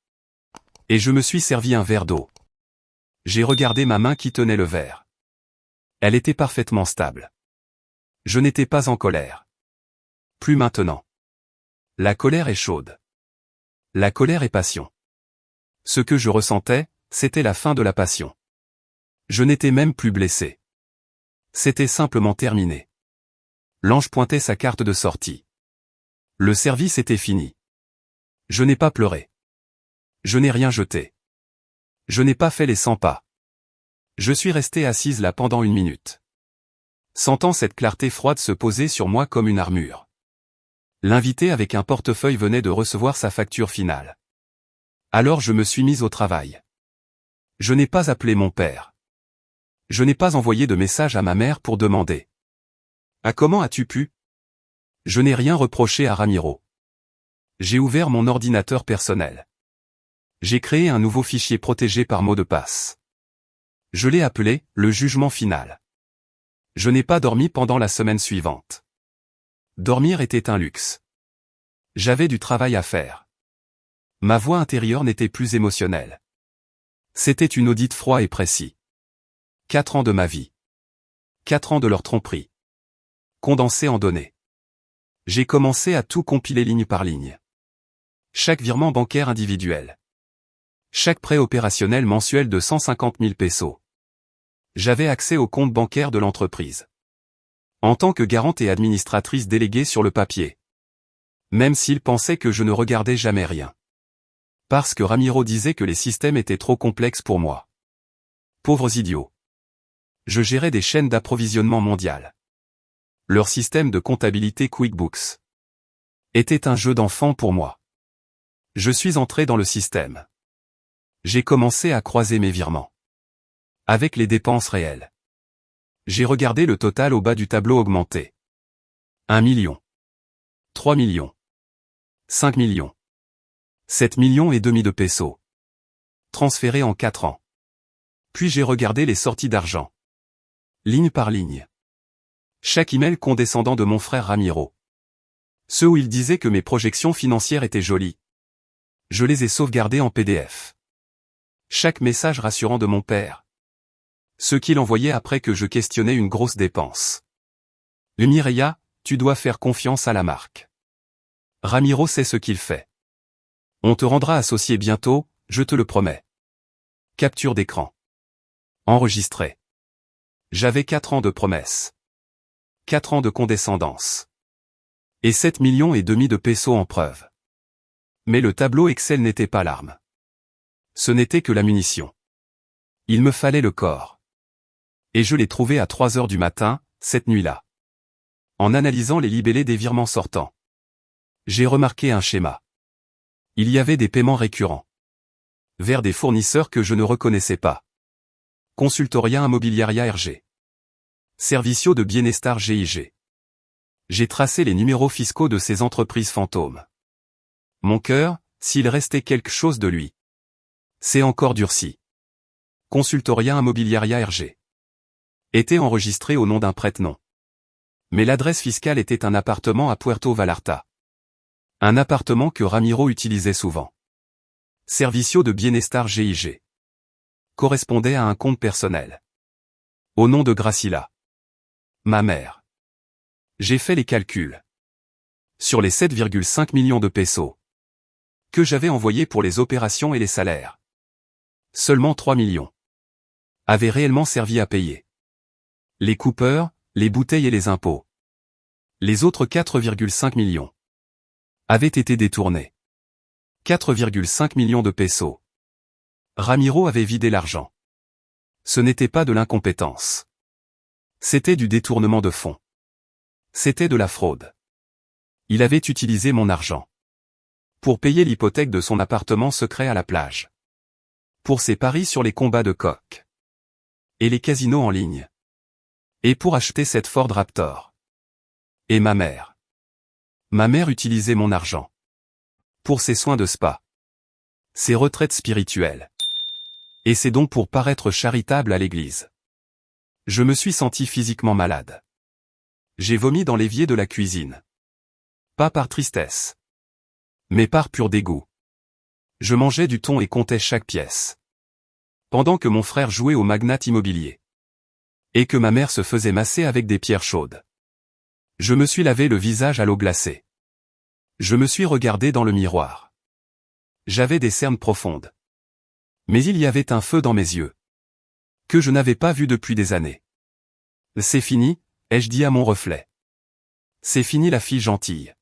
Et je me suis servi un verre d'eau. J'ai regardé ma main qui tenait le verre. Elle était parfaitement stable. Je n'étais pas en colère. Plus maintenant. La colère est chaude. La colère est passion. Ce que je ressentais, c'était la fin de la passion. Je n'étais même plus blessé. C'était simplement terminé. L'ange pointait sa carte de sortie. Le service était fini. Je n'ai pas pleuré. Je n'ai rien jeté. Je n'ai pas fait les 100 pas. Je suis resté assise là pendant 1 minute. Sentant cette clarté froide se poser sur moi comme une armure. L'invité avec un portefeuille venait de recevoir sa facture finale. Alors je me suis mise au travail. Je n'ai pas appelé mon père. Je n'ai pas envoyé de message à ma mère pour demander. Ah, comment as-tu pu? Je n'ai rien reproché à Ramiro. J'ai ouvert mon ordinateur personnel. J'ai créé un nouveau fichier protégé par mot de passe. Je l'ai appelé « le jugement final ». Je n'ai pas dormi pendant la semaine suivante. Dormir était un luxe. J'avais du travail à faire. Ma voix intérieure n'était plus émotionnelle. C'était une audite froid et précis. 4 ans de ma vie. 4 ans de leur tromperie. Condensés en données. J'ai commencé à tout compiler ligne par ligne. Chaque virement bancaire individuel. Chaque prêt opérationnel mensuel de 150 000 pesos. J'avais accès au compte bancaire de l'entreprise. En tant que garante et administratrice déléguée sur le papier. Même s'il pensait que je ne regardais jamais rien. Parce que Ramiro disait que les systèmes étaient trop complexes pour moi. Pauvres idiots. Je gérais des chaînes d'approvisionnement mondiales. Leur système de comptabilité QuickBooks était un jeu d'enfant pour moi. Je suis entré dans le système. J'ai commencé à croiser mes virements. Avec les dépenses réelles. J'ai regardé le total au bas du tableau augmenter. 1 million. 3 millions. 5 millions. 7 millions et demi de pesos. Transférés en 4 ans. Puis j'ai regardé les sorties d'argent. Ligne par ligne. Chaque email condescendant de mon frère Ramiro. Ceux où il disait que mes projections financières étaient jolies. Je les ai sauvegardés en PDF. Chaque message rassurant de mon père. Ce qu'il envoyait après que je questionnais une grosse dépense. Mireya, tu dois faire confiance à la marque. Ramiro sait ce qu'il fait. On te rendra associé bientôt, je te le promets. Capture d'écran. Enregistré. J'avais 4 ans de promesses. 4 ans de condescendance. Et 7 millions et demi de pesos en preuve. Mais le tableau Excel n'était pas l'arme. Ce n'était que la munition. Il me fallait le corps. Et je l'ai trouvé à 3 heures du matin, cette nuit-là. En analysant les libellés des virements sortants. J'ai remarqué un schéma. Il y avait des paiements récurrents. Vers des fournisseurs que je ne reconnaissais pas. Consultoria Immobiliaria RG. Servicio de Bienestar GIG. J'ai tracé les numéros fiscaux de ces entreprises fantômes. Mon cœur, s'il restait quelque chose de lui. C'est encore durci. Consultoria Immobiliaria RG. Était enregistré au nom d'un prête-nom. Mais l'adresse fiscale était un appartement à Puerto Vallarta. Un appartement que Ramiro utilisait souvent. Servicio de Bienestar GIG. Correspondait à un compte personnel. Au nom de Gracila. Ma mère. J'ai fait les calculs. Sur les 7,5 millions de pesos. que j'avais envoyés pour les opérations et les salaires. Seulement 3 millions avaient réellement servi à payer les coupeurs, les bouteilles et les impôts. Les autres 4,5 millions avaient été détournés. 4,5 millions de pesos. Ramiro avait vidé l'argent. Ce n'était pas de l'incompétence. C'était du détournement de fonds. C'était de la fraude. Il avait utilisé mon argent pour payer l'hypothèque de son appartement secret à la plage, pour ses paris sur les combats de coqs et les casinos en ligne, et pour acheter cette Ford Raptor. Et ma mère. Ma mère utilisait mon argent pour ses soins de spa, ses retraites spirituelles, et c'est donc pour paraître charitable à l'église. Je me suis senti physiquement malade. J'ai vomi dans l'évier de la cuisine. Pas par tristesse, mais par pur dégoût. Je mangeais du thon et comptais chaque pièce, pendant que mon frère jouait au magnate immobilier, et que ma mère se faisait masser avec des pierres chaudes. Je me suis lavé le visage à l'eau glacée. Je me suis regardé dans le miroir. J'avais des cernes profondes. Mais il y avait un feu dans mes yeux, que je n'avais pas vu depuis des années. C'est fini, ai-je dit à mon reflet. C'est fini la fille gentille.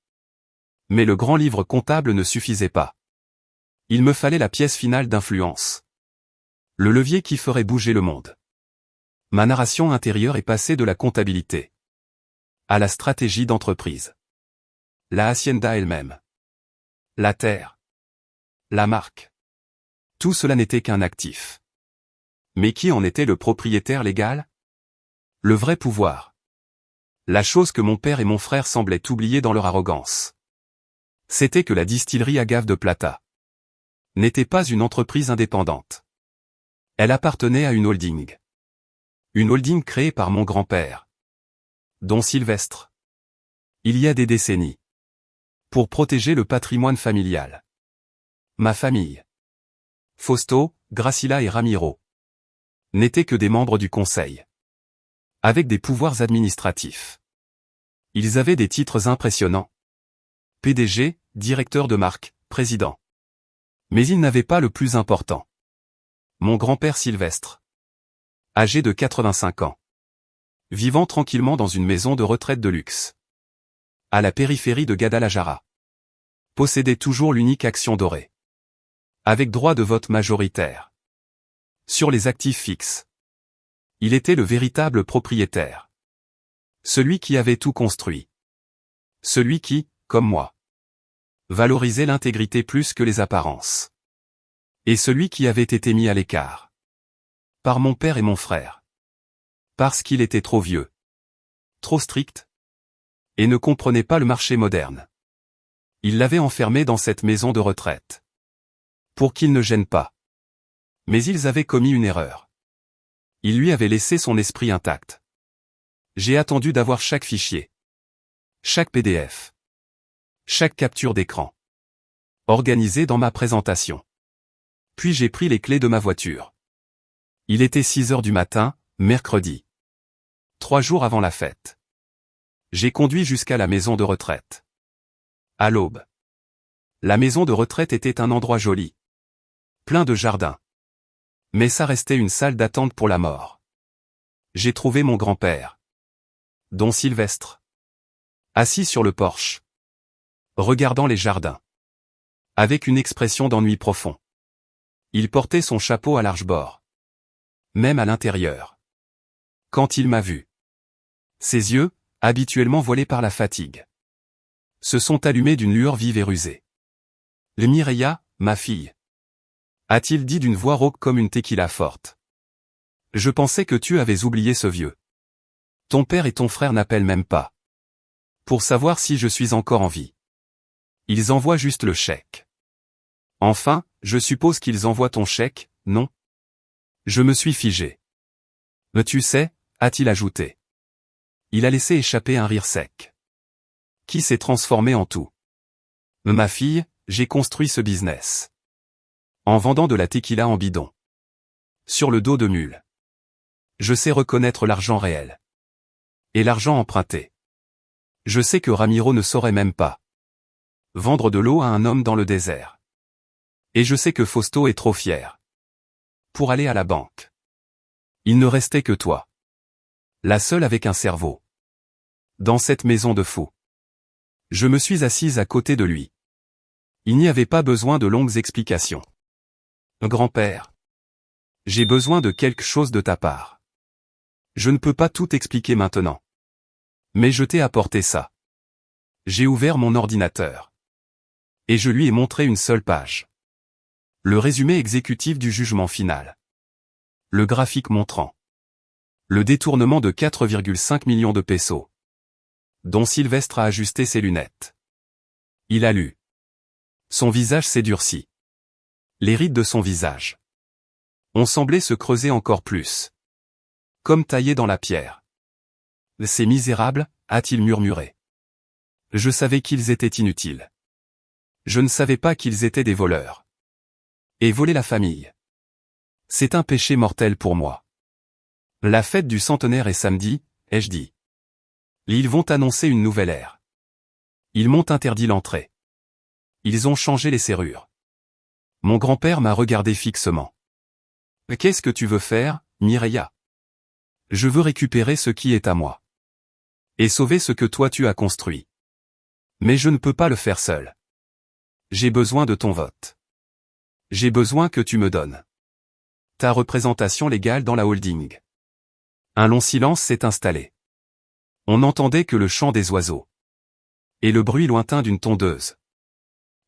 Mais le grand livre comptable ne suffisait pas. Il me fallait la pièce finale d'influence. Le levier qui ferait bouger le monde. Ma narration intérieure est passée de la comptabilité à la stratégie d'entreprise. La hacienda elle-même. La terre. La marque. Tout cela n'était qu'un actif. Mais qui en était le propriétaire légal? Le vrai pouvoir. La chose que mon père et mon frère semblaient oublier dans leur arrogance. C'était que la distillerie Agave de Plata n'était pas une entreprise indépendante. Elle appartenait à une holding. Une holding créée par mon grand-père, Don Sylvestre, il y a des décennies, pour protéger le patrimoine familial. Ma famille, Fausto, Gracila et Ramiro, n'étaient que des membres du conseil, avec des pouvoirs administratifs. Ils avaient des titres impressionnants. PDG, directeur de marque, président. Mais ils n'avaient pas le plus important. Mon grand-père Sylvestre, âgé de 85 ans, vivant tranquillement dans une maison de retraite de luxe, à la périphérie de Guadalajara, possédait toujours l'unique action dorée, avec droit de vote majoritaire, sur les actifs fixes. Il était le véritable propriétaire. Celui qui avait tout construit. Celui qui, comme moi, valorisait l'intégrité plus que les apparences. Et celui qui avait été mis à l'écart par mon père et mon frère. Parce qu'il était trop vieux, trop strict, et ne comprenait pas le marché moderne. Il l'avait enfermé dans cette maison de retraite, pour qu'il ne gêne pas. Mais ils avaient commis une erreur. Il lui avait laissé son esprit intact. J'ai attendu d'avoir chaque fichier, chaque PDF, chaque capture d'écran, organisé dans ma présentation. Puis j'ai pris les clés de ma voiture. Il était 6 heures du matin, mercredi. 3 jours avant la fête. J'ai conduit jusqu'à la maison de retraite. À l'aube. La maison de retraite était un endroit joli, plein de jardins. Mais ça restait une salle d'attente pour la mort. J'ai trouvé mon grand-père, Don Sylvestre, assis sur le porche, regardant les jardins, avec une expression d'ennui profond. Il portait son chapeau à large bord, même à l'intérieur. Quand il m'a vu, ses yeux, habituellement voilés par la fatigue, se sont allumés d'une lueur vive et rusée. « Le Mireia, ma fille » a-t-il dit d'une voix rauque comme une tequila forte. Je pensais que tu avais oublié ce vieux. Ton père et ton frère n'appellent même pas pour savoir si je suis encore en vie. Ils envoient juste le chèque. Enfin, je suppose qu'ils envoient ton chèque, non? Je me suis figé. Mais tu sais, a-t-il ajouté. Il a laissé échapper un rire sec, qui s'est transformé en tout. Ma fille, j'ai construit ce business en vendant de la tequila en bidon, sur le dos de mule. Je sais reconnaître l'argent réel et l'argent emprunté. Je sais que Ramiro ne saurait même pas vendre de l'eau à un homme dans le désert. Et je sais que Fausto est trop fier pour aller à la banque. Il ne restait que toi. La seule avec un cerveau. Dans cette maison de fous. Je me suis assise à côté de lui. Il n'y avait pas besoin de longues explications. Grand-père. J'ai besoin de quelque chose de ta part. Je ne peux pas tout expliquer maintenant. Mais je t'ai apporté ça. J'ai ouvert mon ordinateur. Et je lui ai montré une seule page. Le résumé exécutif du jugement final. Le graphique montrant le détournement de 4,5 millions de pesos, dont Sylvestre a ajusté ses lunettes. Il a lu. Son visage s'est durci. Les rides de son visage ont semblé se creuser encore plus. Comme taillées dans la pierre. Ces misérables, a-t-il murmuré. Je savais qu'ils étaient inutiles. Je ne savais pas qu'ils étaient des voleurs. Et voler la famille. C'est un péché mortel pour moi. La fête du centenaire est samedi, ai-je dit. Ils vont annoncer une nouvelle ère. Ils m'ont interdit l'entrée. Ils ont changé les serrures. Mon grand-père m'a regardé fixement. Qu'est-ce que tu veux faire, Mireia? Je veux récupérer ce qui est à moi. Et sauver ce que toi tu as construit. Mais je ne peux pas le faire seul. J'ai besoin de ton vote. J'ai besoin que tu me donnes ta représentation légale dans la holding. Un long silence s'est installé. On n'entendait que le chant des oiseaux. Et le bruit lointain d'une tondeuse.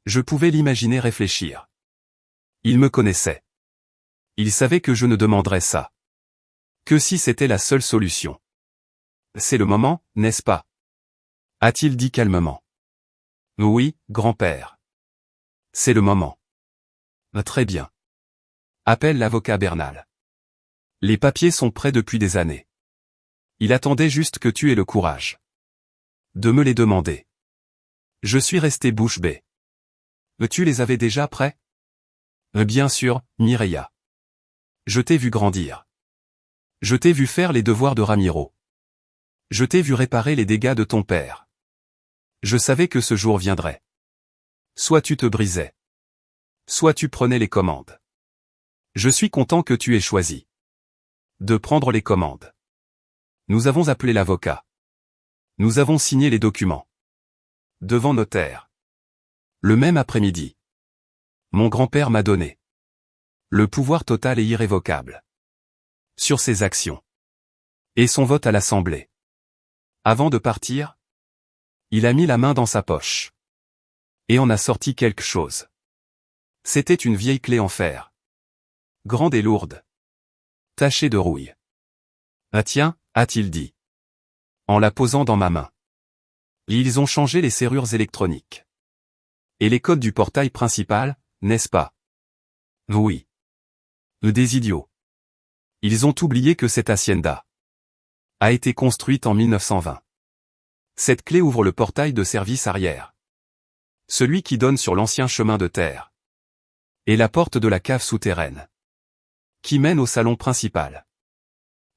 Je pouvais l'imaginer réfléchir. Il me connaissait. Il savait que je ne demanderais ça. Que si c'était la seule solution. C'est le moment, n'est-ce pas? A-t-il dit calmement. Oui, grand-père. C'est le moment. Très bien. Appelle l'avocat Bernal. Les papiers sont prêts depuis des années. Il attendait juste que tu aies le courage de me les demander. Je suis resté bouche bée. Tu les avais déjà prêts? Bien sûr, Mireia. Je t'ai vu grandir. Je t'ai vu faire les devoirs de Ramiro. Je t'ai vu réparer les dégâts de ton père. Je savais que ce jour viendrait. Soit tu te brisais. Soit tu prenais les commandes. Je suis content que tu aies choisi de prendre les commandes. Nous avons appelé l'avocat. Nous avons signé les documents. Devant notaire. Le même après-midi. Mon grand-père m'a donné le pouvoir total et irrévocable sur ses actions. Et son vote à l'Assemblée. Avant de partir, il a mis la main dans sa poche. Et en a sorti quelque chose. C'était une vieille clé en fer. Grande et lourde. Tachée de rouille. Ah tiens, a-t-il dit. En la posant dans ma main. Ils ont changé les serrures électroniques. Et les codes du portail principal, n'est-ce pas? Oui. Des idiots. Ils ont oublié que cette hacienda a été construite en 1920. Cette clé ouvre le portail de service arrière. Celui qui donne sur l'ancien chemin de terre. Et la porte de la cave souterraine. Qui mène au salon principal.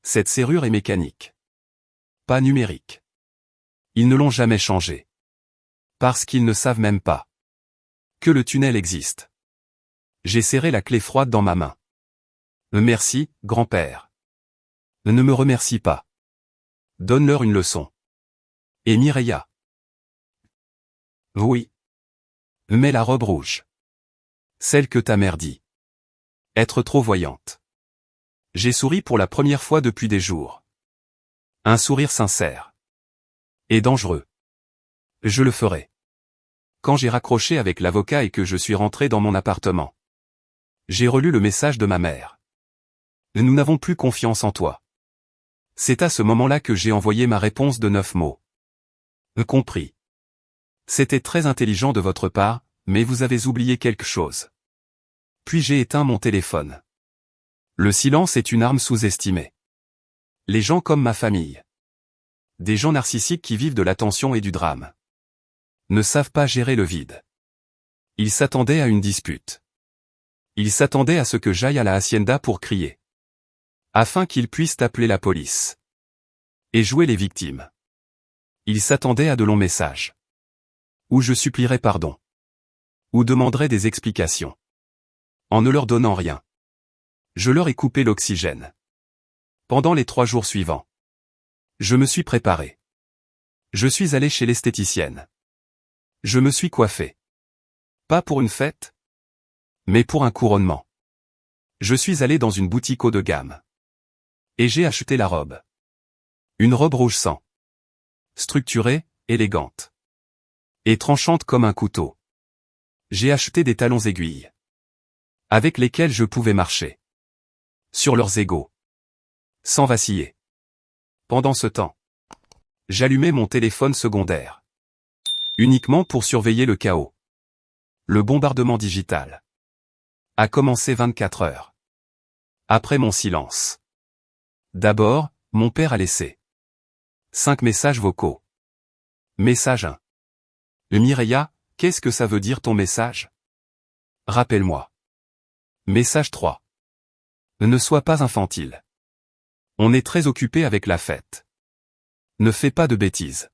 Cette serrure est mécanique. Pas numérique. Ils ne l'ont jamais changée. Parce qu'ils ne savent même pas que le tunnel existe. J'ai serré la clé froide dans ma main. Merci, grand-père. Ne me remercie pas. Donne-leur une leçon. Et Mireia. Oui. Mets la robe rouge. Celle que ta mère dit. Être trop voyante. J'ai souri pour la première fois depuis des jours. Un sourire sincère. Et dangereux. Je le ferai. Quand j'ai raccroché avec l'avocat et que je suis rentré dans mon appartement. J'ai relu le message de ma mère. Nous n'avons plus confiance en toi. C'est à ce moment-là que j'ai envoyé ma réponse de 9 mots. Compris. C'était très intelligent de votre part, mais vous avez oublié quelque chose. Puis j'ai éteint mon téléphone. Le silence est une arme sous-estimée. Les gens comme ma famille. Des gens narcissiques qui vivent de l'attention et du drame. Ne savent pas gérer le vide. Ils s'attendaient à une dispute. Ils s'attendaient à ce que j'aille à la hacienda pour crier. Afin qu'ils puissent appeler la police. Et jouer les victimes. Ils s'attendaient à de longs messages. Où je supplierais pardon. Ou demanderais des explications. En ne leur donnant rien. Je leur ai coupé l'oxygène. Pendant les 3 jours suivants. Je me suis préparé. Je suis allé chez l'esthéticienne. Je me suis coiffé. Pas pour une fête, mais pour un couronnement. Je suis allé dans une boutique haut de gamme. Et j'ai acheté la robe. Une robe rouge sang. Structurée, élégante. Et tranchante comme un couteau. J'ai acheté des talons aiguilles. Avec lesquels je pouvais marcher. Sur leurs égaux. Sans vaciller. Pendant ce temps. J'allumais mon téléphone secondaire. Uniquement pour surveiller le chaos. Le bombardement digital. A commencé 24 heures. Après mon silence. D'abord, mon père a laissé 5 messages vocaux. Message 1. Mireia, qu'est-ce que ça veut dire ton message? Rappelle-moi. Message 3. Ne sois pas infantile. On est très occupé avec la fête. Ne fais pas de bêtises.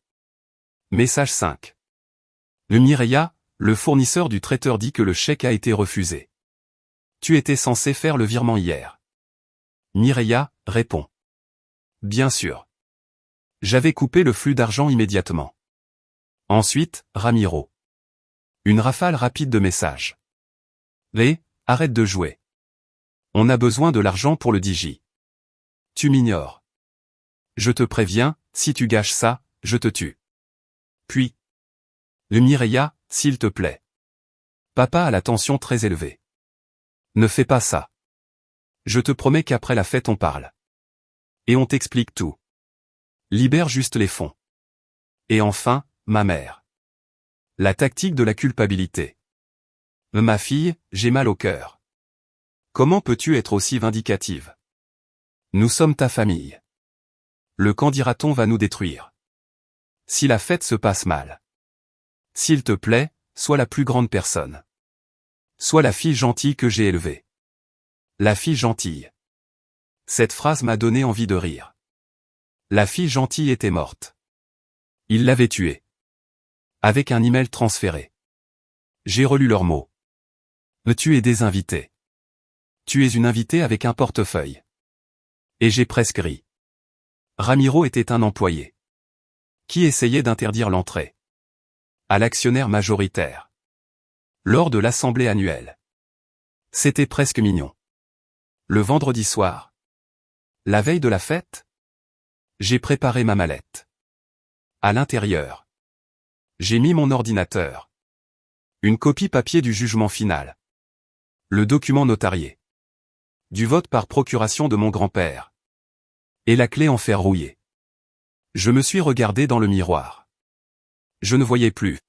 Message 5. Mireia, le fournisseur du traiteur dit que le chèque a été refusé. Tu étais censé faire le virement hier. Mireia, répond. Bien sûr. J'avais coupé le flux d'argent immédiatement. Ensuite, Ramiro. Une rafale rapide de messages. Arrête de jouer. On a besoin de l'argent pour le digi. Tu m'ignores. Je te préviens, si tu gâches ça, je te tue. Puis. Mireia, s'il te plaît. Papa a la tension très élevée. Ne fais pas ça. Je te promets qu'après la fête on parle. Et on t'explique tout. Libère juste les fonds. Et enfin, ma mère. La tactique de la culpabilité. Ma fille, j'ai mal au cœur. Comment peux-tu être aussi vindicative? Nous sommes ta famille. Le qu'en dira-t-on va nous détruire. Si la fête se passe mal. S'il te plaît, sois la plus grande personne. Sois la fille gentille que j'ai élevée. La fille gentille. Cette phrase m'a donné envie de rire. La fille gentille était morte. Il l'avait tuée. Avec un email transféré. J'ai relu leurs mots. Tu es des invités. Tu es une invitée avec un portefeuille. Et j'ai presque ri. Ramiro était un employé. Qui essayait d'interdire l'entrée. À l'actionnaire majoritaire. Lors de l'assemblée annuelle. C'était presque mignon. Le vendredi soir. La veille de la fête. J'ai préparé ma mallette. À l'intérieur. J'ai mis mon ordinateur. Une copie papier du jugement final. Le document notarié. Du vote par procuration de mon grand-père. Et la clé en fer rouillé. Je me suis regardé dans le miroir. Je ne voyais plus.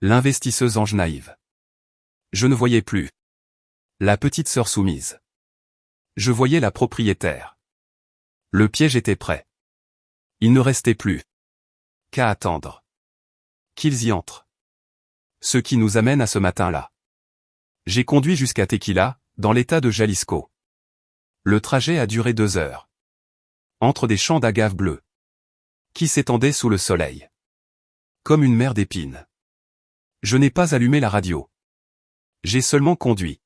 L'investisseuse ange naïve. Je ne voyais plus. La petite sœur soumise. Je voyais la propriétaire. Le piège était prêt. Il ne restait plus qu'à attendre qu'ils y entrent. Ce qui nous amène à ce matin-là. J'ai conduit jusqu'à Tequila, dans l'état de Jalisco. Le trajet a duré 2 heures. Entre des champs d'agaves bleues. Qui s'étendaient sous le soleil. Comme une mer d'épines. Je n'ai pas allumé la radio. J'ai seulement conduit.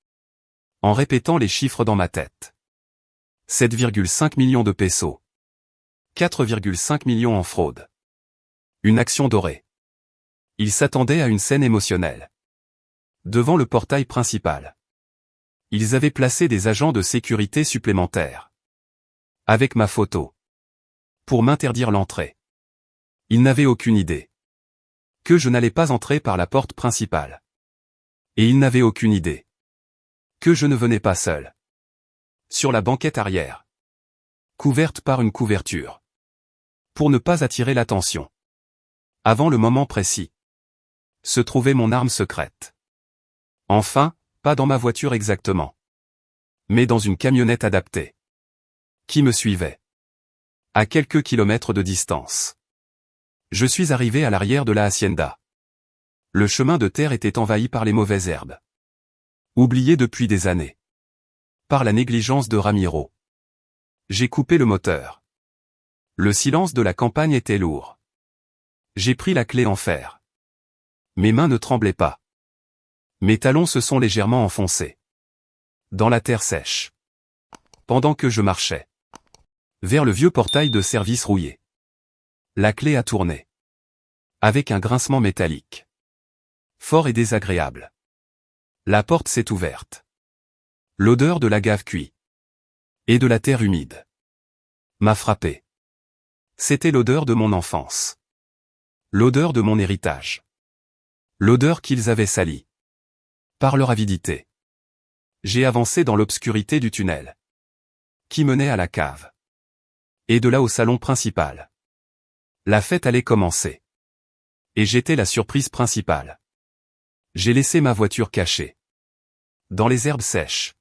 En répétant les chiffres dans ma tête. 7,5 millions de pesos. 4,5 millions en fraude. Une action dorée. Il s'attendait à une scène émotionnelle. Devant le portail principal. Ils avaient placé des agents de sécurité supplémentaires. Avec ma photo. Pour m'interdire l'entrée. Ils n'avaient aucune idée. Que je n'allais pas entrer par la porte principale. Et ils n'avaient aucune idée. Que je ne venais pas seul. Sur la banquette arrière. Couverte par une couverture. Pour ne pas attirer l'attention. Avant le moment précis. Se trouvait mon arme secrète. Enfin, pas dans ma voiture exactement. Mais dans une camionnette adaptée. Qui me suivait. À quelques kilomètres de distance. Je suis arrivé à l'arrière de la hacienda. Le chemin de terre était envahi par les mauvaises herbes. Oublié depuis des années. Par la négligence de Ramiro. J'ai coupé le moteur. Le silence de la campagne était lourd. J'ai pris la clé en fer. Mes mains ne tremblaient pas. Mes talons se sont légèrement enfoncés. Dans la terre sèche. Pendant que je marchais. Vers le vieux portail de service rouillé. La clé a tourné. Avec un grincement métallique. Fort et désagréable. La porte s'est ouverte. L'odeur de la gave cuit. Et de la terre humide. M'a frappé. C'était l'odeur de mon enfance. L'odeur de mon héritage. L'odeur qu'ils avaient salie. Par leur avidité. J'ai avancé dans l'obscurité du tunnel. Qui menait à la cave. Et de là au salon principal. La fête allait commencer. Et j'étais la surprise principale. J'ai laissé ma voiture cachée. Dans les herbes sèches.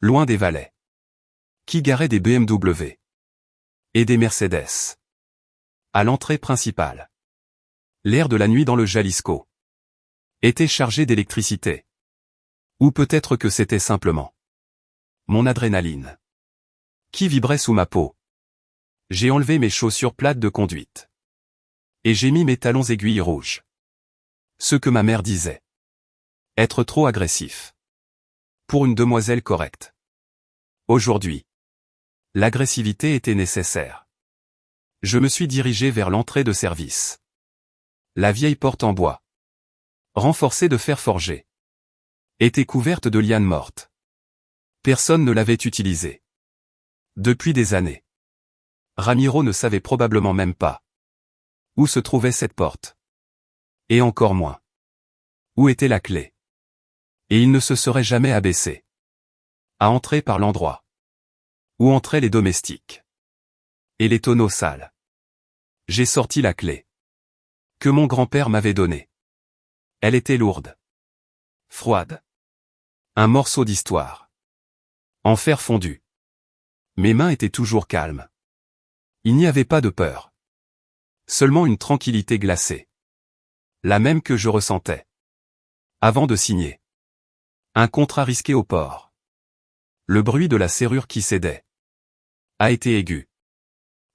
Loin des valets. Qui garaient des BMW. Et des Mercedes. À l'entrée principale. L'air de la nuit dans le Jalisco. Était chargé d'électricité. Ou peut-être que c'était simplement. Mon adrénaline. Qui vibrait sous ma peau. J'ai enlevé mes chaussures plates de conduite. Et j'ai mis mes talons aiguilles rouges. Ce que ma mère disait. Être trop agressif. Pour une demoiselle correcte. Aujourd'hui. L'agressivité était nécessaire. Je me suis dirigé vers l'entrée de service. La vieille porte en bois. Renforcée de fer forgé. Était couverte de lianes mortes. Personne ne l'avait utilisée. Depuis des années. Ramiro ne savait probablement même pas. Où se trouvait cette porte. Et encore moins. Où était la clé. Et il ne se serait jamais abaissé. À entrer par l'endroit. Où entraient les domestiques. Et les tonneaux sales. J'ai sorti la clé. Que mon grand-père m'avait donnée. Elle était lourde. Froide. Un morceau d'histoire. En fer fondu. Mes mains étaient toujours calmes. Il n'y avait pas de peur. Seulement une tranquillité glacée. La même que je ressentais. Avant de signer. Un contrat risqué au port. Le bruit de la serrure qui cédait. A été aigu.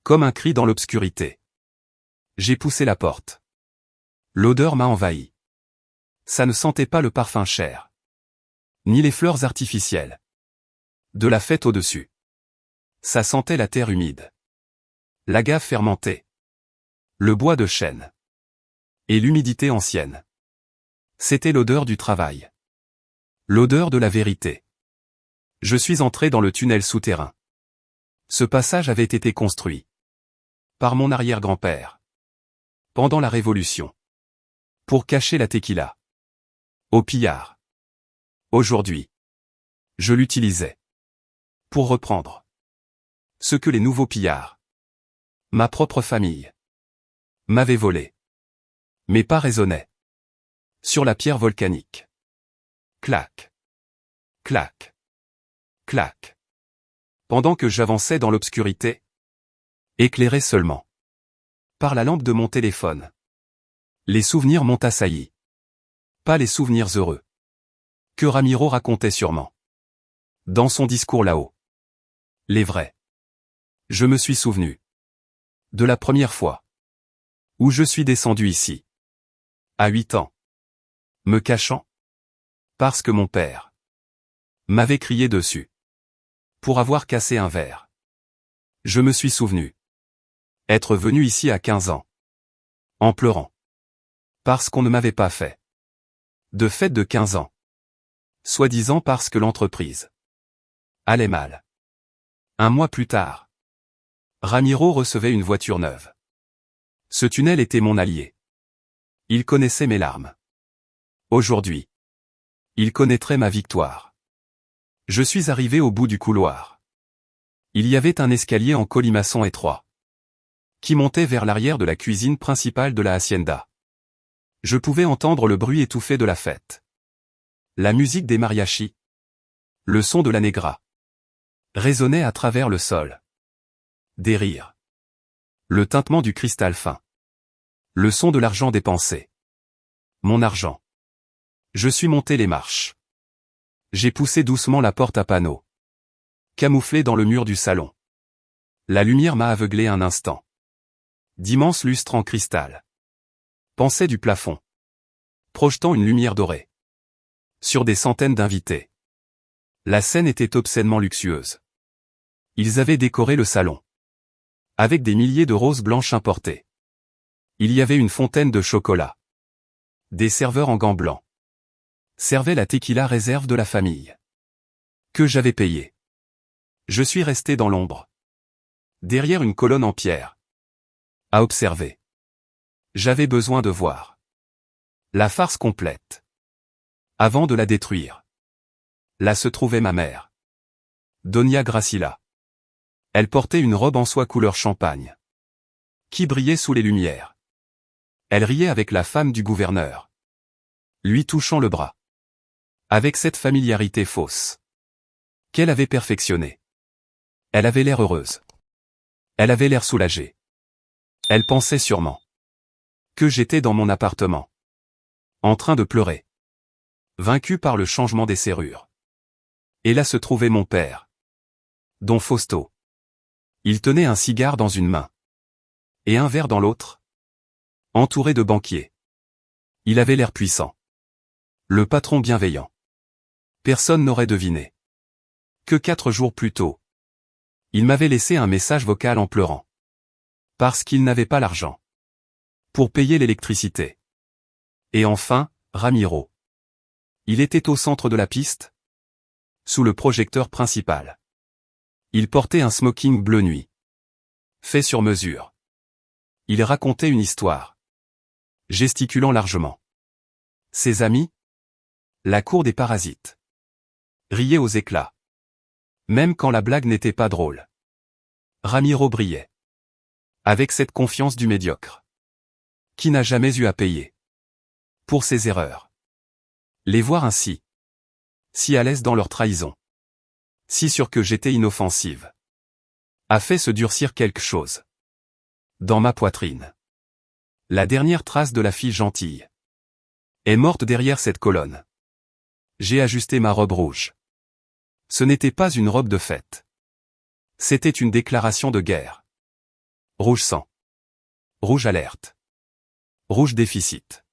Comme un cri dans l'obscurité. J'ai poussé la porte. L'odeur m'a envahi. Ça ne sentait pas le parfum cher. Ni les fleurs artificielles. De la fête au-dessus. Ça sentait la terre humide. L'agave fermentée. Le bois de chêne. Et l'humidité ancienne. C'était l'odeur du travail. L'odeur de la vérité. Je suis entré dans le tunnel souterrain. Ce passage avait été construit. Par mon arrière-grand-père. Pendant la Révolution. Pour cacher la tequila. Au pillard. Aujourd'hui. Je l'utilisais. Pour reprendre. Ce que les nouveaux pillards. Ma propre famille. M'avaient volé. Mais pas raisonnait. Sur la pierre volcanique. Clac. Clac. Clac. Pendant que j'avançais dans l'obscurité. Éclairé seulement. Par la lampe de mon téléphone. Les souvenirs m'ont assailli. Pas les souvenirs heureux. Que Ramiro racontait sûrement. Dans son discours là-haut. Les vrais. Je me suis souvenu. De la première fois. Où je suis descendu ici. À 8 ans. Me cachant. Parce que mon père. M'avait crié dessus. Pour avoir cassé un verre. Je me suis souvenu. Être venu ici à 15 ans. En pleurant. Parce qu'on ne m'avait pas fait. De fête de 15 ans. Soi-disant parce que l'entreprise. Allait mal. Un mois plus tard. Ramiro recevait une voiture neuve. Ce tunnel était mon allié. Il connaissait mes larmes. Aujourd'hui. Il connaîtrait ma victoire. Je suis arrivé au bout du couloir. Il y avait un escalier en colimaçon étroit. Qui montait vers l'arrière de la cuisine principale de la hacienda. Je pouvais entendre le bruit étouffé de la fête. La musique des mariachis. Le son de la negra. Résonnait à travers le sol. Des rires. Le tintement du cristal fin. Le son de l'argent dépensé. Mon argent. Je suis monté les marches. J'ai poussé doucement la porte à panneaux. Camouflée dans le mur du salon. La lumière m'a aveuglé un instant. D'immenses lustres en cristal. Pensaient du plafond. Projetant une lumière dorée. Sur des centaines d'invités. La scène était obscènement luxueuse. Ils avaient décoré le salon avec des milliers de roses blanches importées. Il y avait une fontaine de chocolat. Des serveurs en gants blancs servaient la tequila réserve de la famille, que j'avais payée. Je suis resté dans l'ombre, derrière une colonne en pierre, à observer. J'avais besoin de voir la farce complète avant de la détruire. Là se trouvait ma mère, Doña Gracila. Elle portait une robe en soie couleur champagne, qui brillait sous les lumières. Elle riait avec la femme du gouverneur, lui touchant le bras, avec cette familiarité fausse qu'elle avait perfectionnée. Elle avait l'air heureuse. Elle avait l'air soulagée. Elle pensait sûrement que j'étais dans mon appartement, en train de pleurer, vaincu par le changement des serrures. Et là se trouvait mon père, Don Fausto. Il tenait un cigare dans une main et un verre dans l'autre, entouré de banquiers. Il avait l'air puissant. Le patron bienveillant. Personne n'aurait deviné que 4 jours plus tôt, il m'avait laissé un message vocal en pleurant. Parce qu'il n'avait pas l'argent pour payer l'électricité. Et enfin, Ramiro. Il était au centre de la piste, sous le projecteur principal. Il portait un smoking bleu nuit, fait sur mesure. Il racontait une histoire, gesticulant largement. Ses amis, la cour des parasites, riaient aux éclats, même quand la blague n'était pas drôle. Ramiro brillait, avec cette confiance du médiocre, qui n'a jamais eu à payer pour ses erreurs. Les voir ainsi, si à l'aise dans leur trahison, si sûr que j'étais inoffensive, a fait se durcir quelque chose dans ma poitrine. La dernière trace de la fille gentille est morte derrière cette colonne. J'ai ajusté ma robe rouge. Ce n'était pas une robe de fête. C'était une déclaration de guerre. Rouge sang. Rouge alerte. Rouge déficit.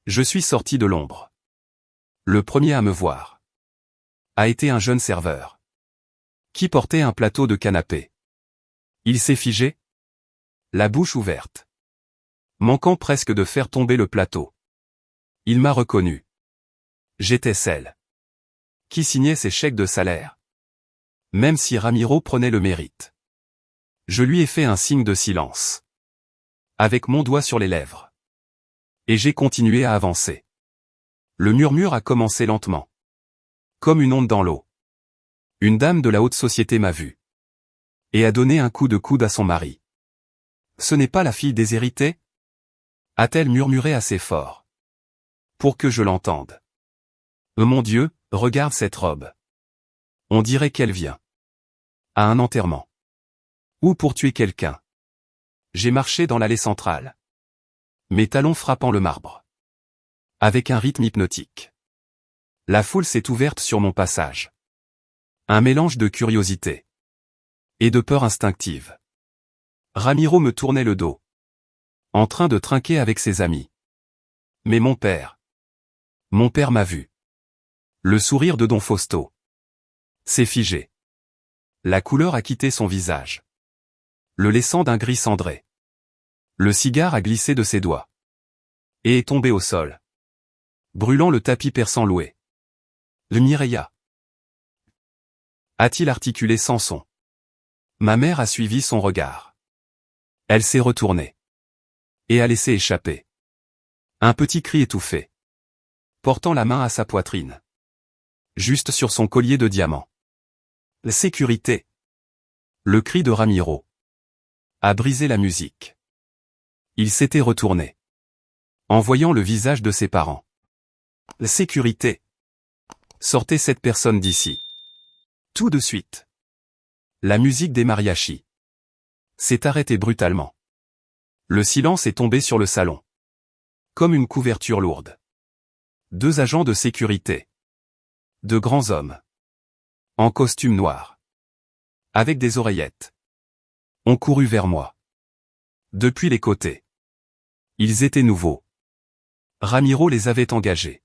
Je suis sorti de l'ombre. Le premier à me voir a été un jeune serveur qui portait un plateau de canapé. Il s'est figé, la bouche ouverte, manquant presque de faire tomber le plateau. Il m'a reconnu. J'étais celle qui signait ses chèques de salaire. Même si Ramiro prenait le mérite. Je lui ai fait un signe de silence, avec mon doigt sur les lèvres. Et j'ai continué à avancer. Le murmure a commencé lentement, comme une onde dans l'eau. Une dame de la haute société m'a vu et a donné un coup de coude à son mari. Ce n'est pas la fille déshéritée ? A-t-elle murmuré assez fort pour que je l'entende. Mon Dieu, regarde cette robe. On dirait qu'elle vient à un enterrement. Ou pour tuer quelqu'un. J'ai marché dans l'allée centrale, mes talons frappant le marbre, avec un rythme hypnotique. La foule s'est ouverte sur mon passage. Un mélange de curiosité et de peur instinctive. Ramiro me tournait le dos, en train de trinquer avec ses amis. Mais mon père m'a vu. Le sourire de Don Fausto s'est figé. La couleur a quitté son visage, le laissant d'un gris cendré. Le cigare a glissé de ses doigts et est tombé au sol, brûlant le tapis persan loué. Le Mireia, a-t-il articulé sans son. Ma mère a suivi son regard. Elle s'est retournée et a laissé échapper un petit cri étouffé, portant la main à sa poitrine, juste sur son collier de diamants. Sécurité. Le cri de Ramiro a brisé la musique. Il s'était retourné, en voyant le visage de ses parents. Sécurité. Sortez cette personne d'ici. Tout de suite. La musique des mariachis s'est arrêtée brutalement. Le silence est tombé sur le salon, comme une couverture lourde. 2 agents de sécurité, de grands hommes, en costume noir, avec des oreillettes, ont couru vers moi. Depuis les côtés. Ils étaient nouveaux. Ramiro les avait engagés.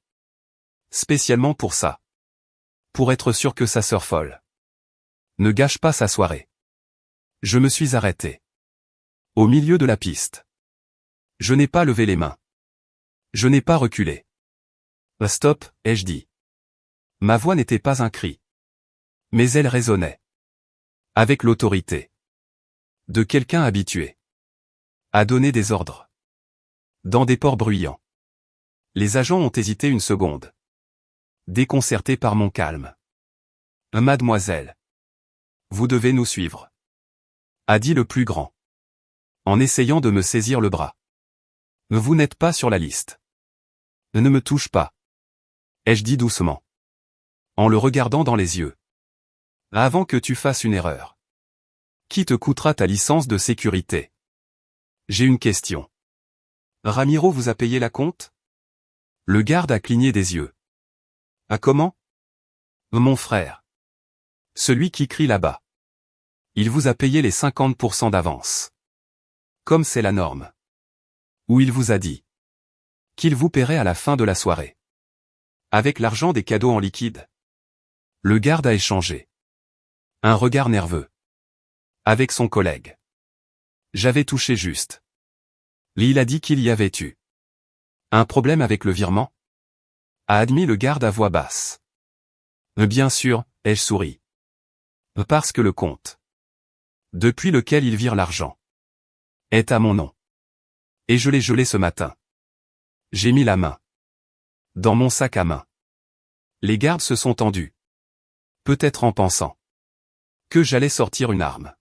Spécialement pour ça. Pour être sûr que sa sœur folle ne gâche pas sa soirée. Je me suis arrêté. Au milieu de la piste. Je n'ai pas levé les mains. Je n'ai pas reculé. Stop, ai-je dit. Ma voix n'était pas un cri. Mais elle résonnait. Avec l'autorité. De quelqu'un habitué. À donner des ordres. Dans des ports bruyants. Les agents ont hésité une seconde. Déconcertés par mon calme. Mademoiselle. Vous devez nous suivre. A dit le plus grand. En essayant de me saisir le bras. Vous n'êtes pas sur la liste. Ne me touche pas. Ai-je dit doucement. En le regardant dans les yeux. Avant que tu fasses une erreur. Qui te coûtera ta licence de sécurité? J'ai une question. Ramiro vous a payé la compte? Le garde a cligné des yeux. Ah comment? Mon frère. Celui qui crie là-bas. Il vous a payé les 50% d'avance. Comme c'est la norme. Ou il vous a dit qu'il vous paierait à la fin de la soirée. Avec l'argent des cadeaux en liquide. Le garde a échangé. Un regard nerveux. Avec son collègue. J'avais touché juste. Il a dit qu'il y avait eu un problème avec le virement? A admis le garde à voix basse. Bien sûr, ai-je souri. Parce que le compte, depuis lequel il vire l'argent, est à mon nom. Et je l'ai gelé ce matin. J'ai mis la main dans mon sac à main. Les gardes se sont tendus. Peut-être en pensant que j'allais sortir une arme.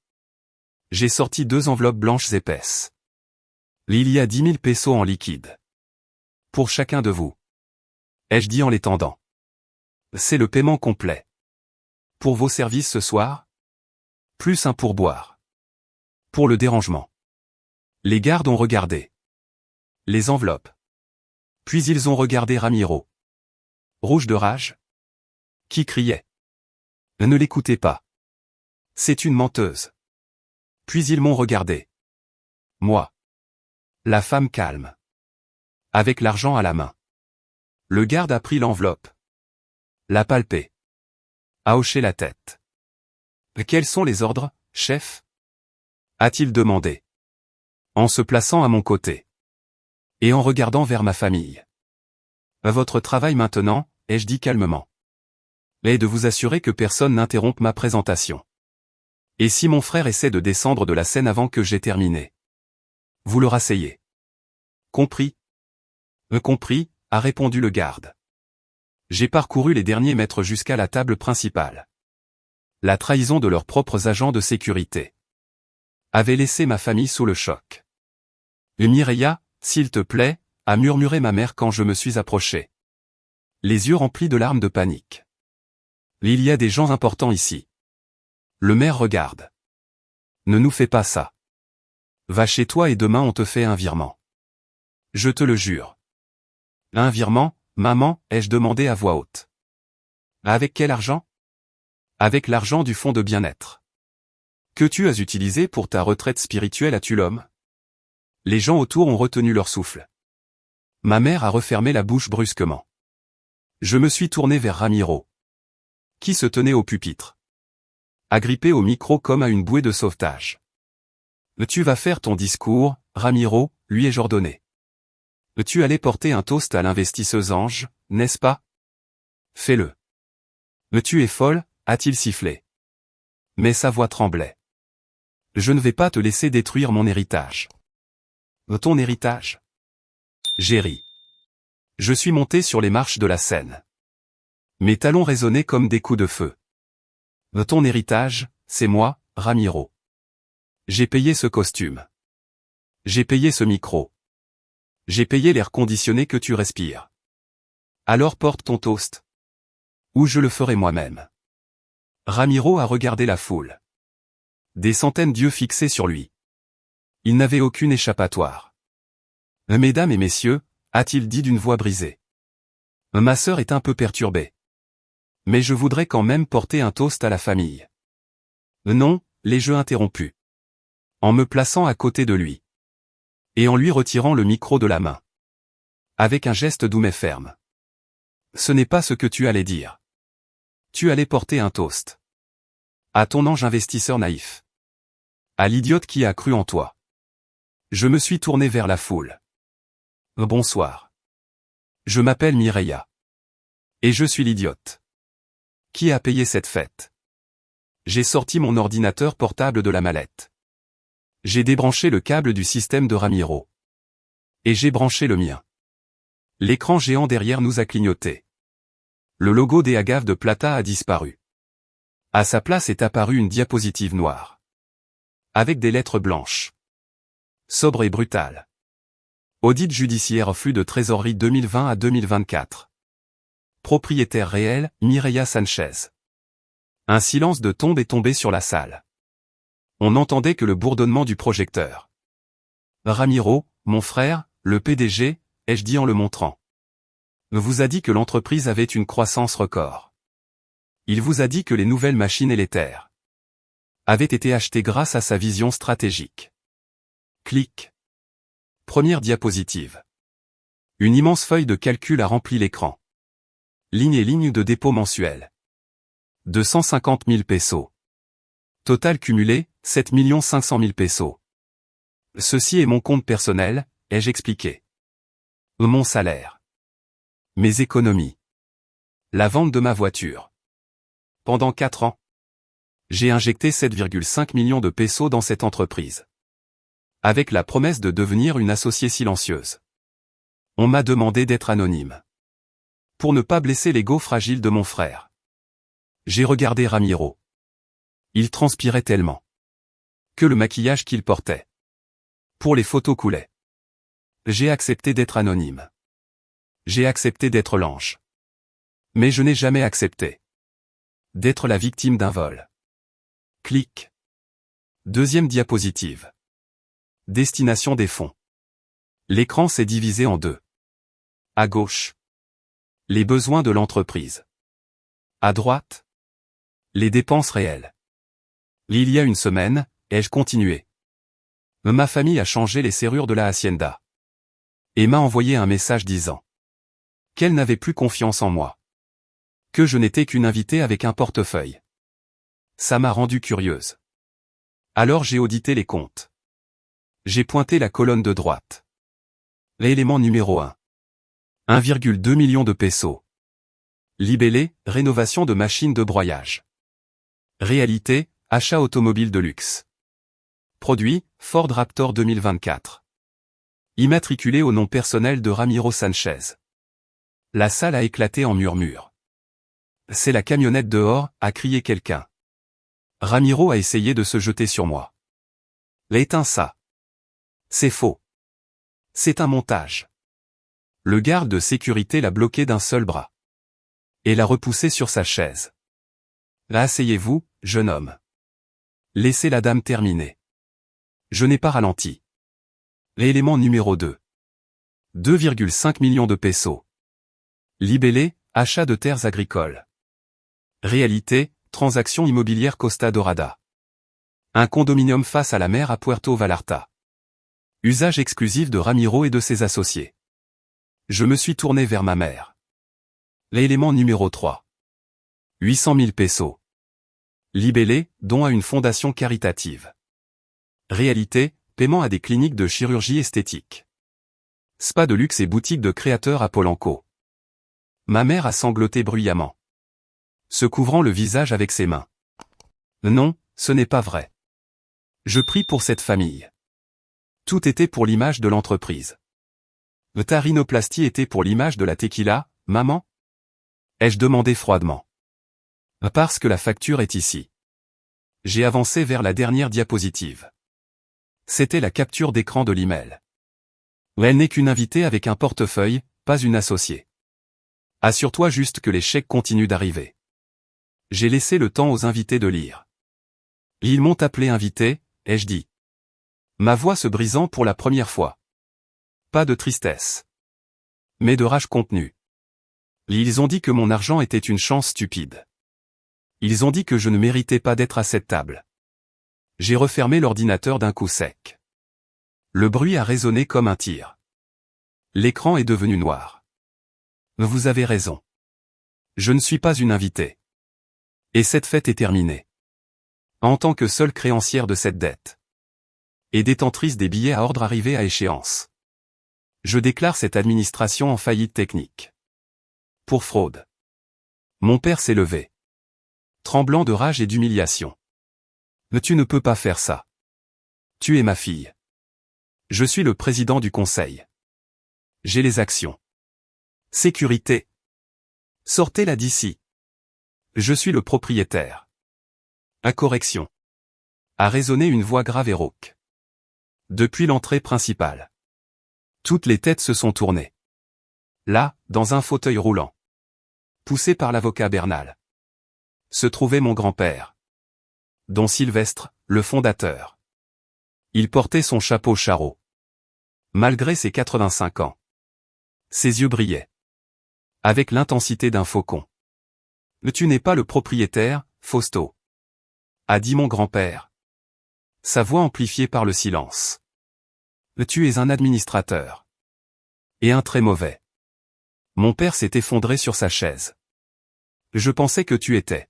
J'ai sorti 2 enveloppes blanches épaisses. Il y a 10 000 pesos en liquide. Pour chacun de vous. Ai-je dit en les tendant. C'est le paiement complet. Pour vos services ce soir? Plus un pourboire. Pour le dérangement. Les gardes ont regardé les enveloppes. Puis ils ont regardé Ramiro. Rouge de rage. Qui criait. Ne l'écoutez pas. C'est une menteuse. Puis ils m'ont regardé. Moi. La femme calme. Avec l'argent à la main. Le garde a pris l'enveloppe. L'a palpée. A hoché la tête. Quels sont les ordres, chef? A-t-il demandé. En se plaçant à mon côté. Et en regardant vers ma famille. Votre travail maintenant, ai-je dit calmement. Est de vous assurer que personne n'interrompe ma présentation. Et si mon frère essaie de descendre de la scène avant que j'aie terminé? Vous le rasseyez. Compris? Compris, a répondu le garde. J'ai parcouru les derniers mètres jusqu'à la table principale. La trahison de leurs propres agents de sécurité avait laissé ma famille sous le choc. Mireia, s'il te plaît, a murmuré ma mère quand je me suis approché. Les yeux remplis de larmes de panique. Il y a des gens importants ici. Le maire regarde. Ne nous fais pas ça. Va chez toi et demain on te fait un virement. Je te le jure. Un virement, maman, ai-je demandé à voix haute. Avec quel argent? Avec l'argent du fonds de bien-être. Que tu as utilisé pour ta retraite spirituelle à Tulum? Les gens autour ont retenu leur souffle. Ma mère a refermé la bouche brusquement. Je me suis tourné vers Ramiro. Qui se tenait au pupitre. Agrippé au micro comme à une bouée de sauvetage. Tu vas faire ton discours, Ramiro, lui ai-je ordonné. Tu allais porter un toast à l'investisseuse Ange, n'est-ce pas? Fais-le. Tu es folle, a-t-il sifflé. Mais sa voix tremblait. Je ne vais pas te laisser détruire mon héritage. Ton héritage? J'ai ri. Je suis monté sur les marches de la scène. Mes talons résonnaient comme des coups de feu. Ton héritage, c'est moi, Ramiro. J'ai payé ce costume. J'ai payé ce micro. J'ai payé l'air conditionné que tu respires. Alors porte ton toast. Ou je le ferai moi-même. Ramiro a regardé la foule. Des centaines d'yeux fixés sur lui. Il n'avait aucune échappatoire. Mesdames et messieurs, a-t-il dit d'une voix brisée. Ma sœur est un peu perturbée. Mais je voudrais quand même porter un toast à la famille. Non, les jeux interrompus. En me plaçant à côté de lui. Et en lui retirant le micro de la main. Avec un geste doux mais ferme. Ce n'est pas ce que tu allais dire. Tu allais porter un toast. À ton ange investisseur naïf. À l'idiote qui a cru en toi. Je me suis tourné vers la foule. Bonsoir. Je m'appelle Mireia. Et je suis l'idiote. Qui a payé cette fête? J'ai sorti mon ordinateur portable de la mallette. J'ai débranché le câble du système de Ramiro. Et j'ai branché le mien. L'écran géant derrière nous a clignoté. Le logo des agaves de Plata a disparu. À sa place est apparue une diapositive noire. Avec des lettres blanches. Sobre et brutale. Audit judiciaire flux de trésorerie 2020 à 2024. Propriétaire réel, Mireia Sanchez. Un silence de tombe est tombé sur la salle. On n'entendait que le bourdonnement du projecteur. Ramiro, mon frère, le PDG, ai-je dit en le montrant. Vous a dit que l'entreprise avait une croissance record. Il vous a dit que les nouvelles machines élétaires avaient été achetées grâce à sa vision stratégique. Clic. Première diapositive. Une immense feuille de calcul a rempli l'écran. Ligne et ligne de dépôt mensuel. 250 000 pesos. Total cumulé, 7 500 000 pesos. Ceci est mon compte personnel, ai-je expliqué. Mon salaire. Mes économies. La vente de ma voiture. Pendant 4 ans. J'ai injecté 7,5 millions de pesos dans cette entreprise. Avec la promesse de devenir une associée silencieuse. On m'a demandé d'être anonyme. Pour ne pas blesser l'ego fragile de mon frère. J'ai regardé Ramiro. Il transpirait tellement. Que le maquillage qu'il portait. Pour les photos coulait. J'ai accepté d'être anonyme. J'ai accepté d'être l'ange. Mais je n'ai jamais accepté d'être la victime d'un vol. Clic. Deuxième diapositive. Destination des fonds. L'écran s'est divisé en deux. À gauche. Les besoins de l'entreprise. À droite. Les dépenses réelles. Il y a une semaine, ai-je continué. Ma famille a changé les serrures de la hacienda. Et m'a envoyé un message disant qu'elle n'avait plus confiance en moi. Que je n'étais qu'une invitée avec un portefeuille. Ça m'a rendue curieuse. Alors j'ai audité les comptes. J'ai pointé la colonne de droite. L'élément numéro 1. 1,2 million de pesos. Libellé, rénovation de machines de broyage. Réalité, achat automobile de luxe. Produit, Ford Raptor 2024. Immatriculé au nom personnel de Ramiro Sanchez. La salle a éclaté en murmures. C'est la camionnette dehors, a crié quelqu'un. Ramiro a essayé de se jeter sur moi. Éteins ça. C'est faux. C'est un montage. Le garde de sécurité l'a bloqué d'un seul bras. Et l'a repoussé sur sa chaise. Asseyez-vous, jeune homme. Laissez la dame terminer. Je n'ai pas ralenti. L'élément numéro 2. 2,5 millions de pesos. Libellé, achat de terres agricoles. Réalité, transaction immobilière Costa Dorada. Un condominium face à la mer à Puerto Vallarta. Usage exclusif de Ramiro et de ses associés. Je me suis tourné vers ma mère. L'élément numéro 3. 800 000 pesos. Libellé, don à une fondation caritative. Réalité, paiement à des cliniques de chirurgie esthétique. Spa de luxe et boutique de créateurs à Polanco. Ma mère a sangloté bruyamment. Se couvrant le visage avec ses mains. Non, ce n'est pas vrai. Je prie pour cette famille. Tout était pour l'image de l'entreprise. Ta rhinoplastie était pour l'image de la tequila, maman? Ai-je demandé froidement. Parce que la facture est ici. J'ai avancé vers la dernière diapositive. C'était la capture d'écran de l'email. Elle n'est qu'une invitée avec un portefeuille, pas une associée. Assure-toi juste que les chèques continuent d'arriver. J'ai laissé le temps aux invités de lire. Ils m'ont appelé invité, ai-je dit. Ma voix se brisant pour la première fois. Pas de tristesse. Mais de rage contenue. Ils ont dit que mon argent était une chance stupide. Ils ont dit que je ne méritais pas d'être à cette table. J'ai refermé l'ordinateur d'un coup sec. Le bruit a résonné comme un tir. L'écran est devenu noir. Vous avez raison. Je ne suis pas une invitée. Et cette fête est terminée. En tant que seule créancière de cette dette. Et détentrice des billets à ordre arrivés à échéance. Je déclare cette administration en faillite technique. Pour fraude. Mon père s'est levé. Tremblant de rage et d'humiliation. Tu ne peux pas faire ça. Tu es ma fille. Je suis le président du conseil. J'ai les actions. Sécurité. Sortez-la d'ici. Je suis le propriétaire. À correction. A résonné une voix grave et rauque. Depuis l'entrée principale. Toutes les têtes se sont tournées. Là, dans un fauteuil roulant. Poussé par l'avocat Bernal. Se trouvait mon grand-père. Don Sylvestre, le fondateur. Il portait son chapeau charreau. Malgré ses 85 ans. Ses yeux brillaient. Avec l'intensité d'un faucon. Tu n'es pas le propriétaire, Fausto. A dit mon grand-père. Sa voix amplifiée par le silence. Tu es un administrateur. Et un très mauvais. Mon père s'est effondré sur sa chaise. Je pensais que tu étais.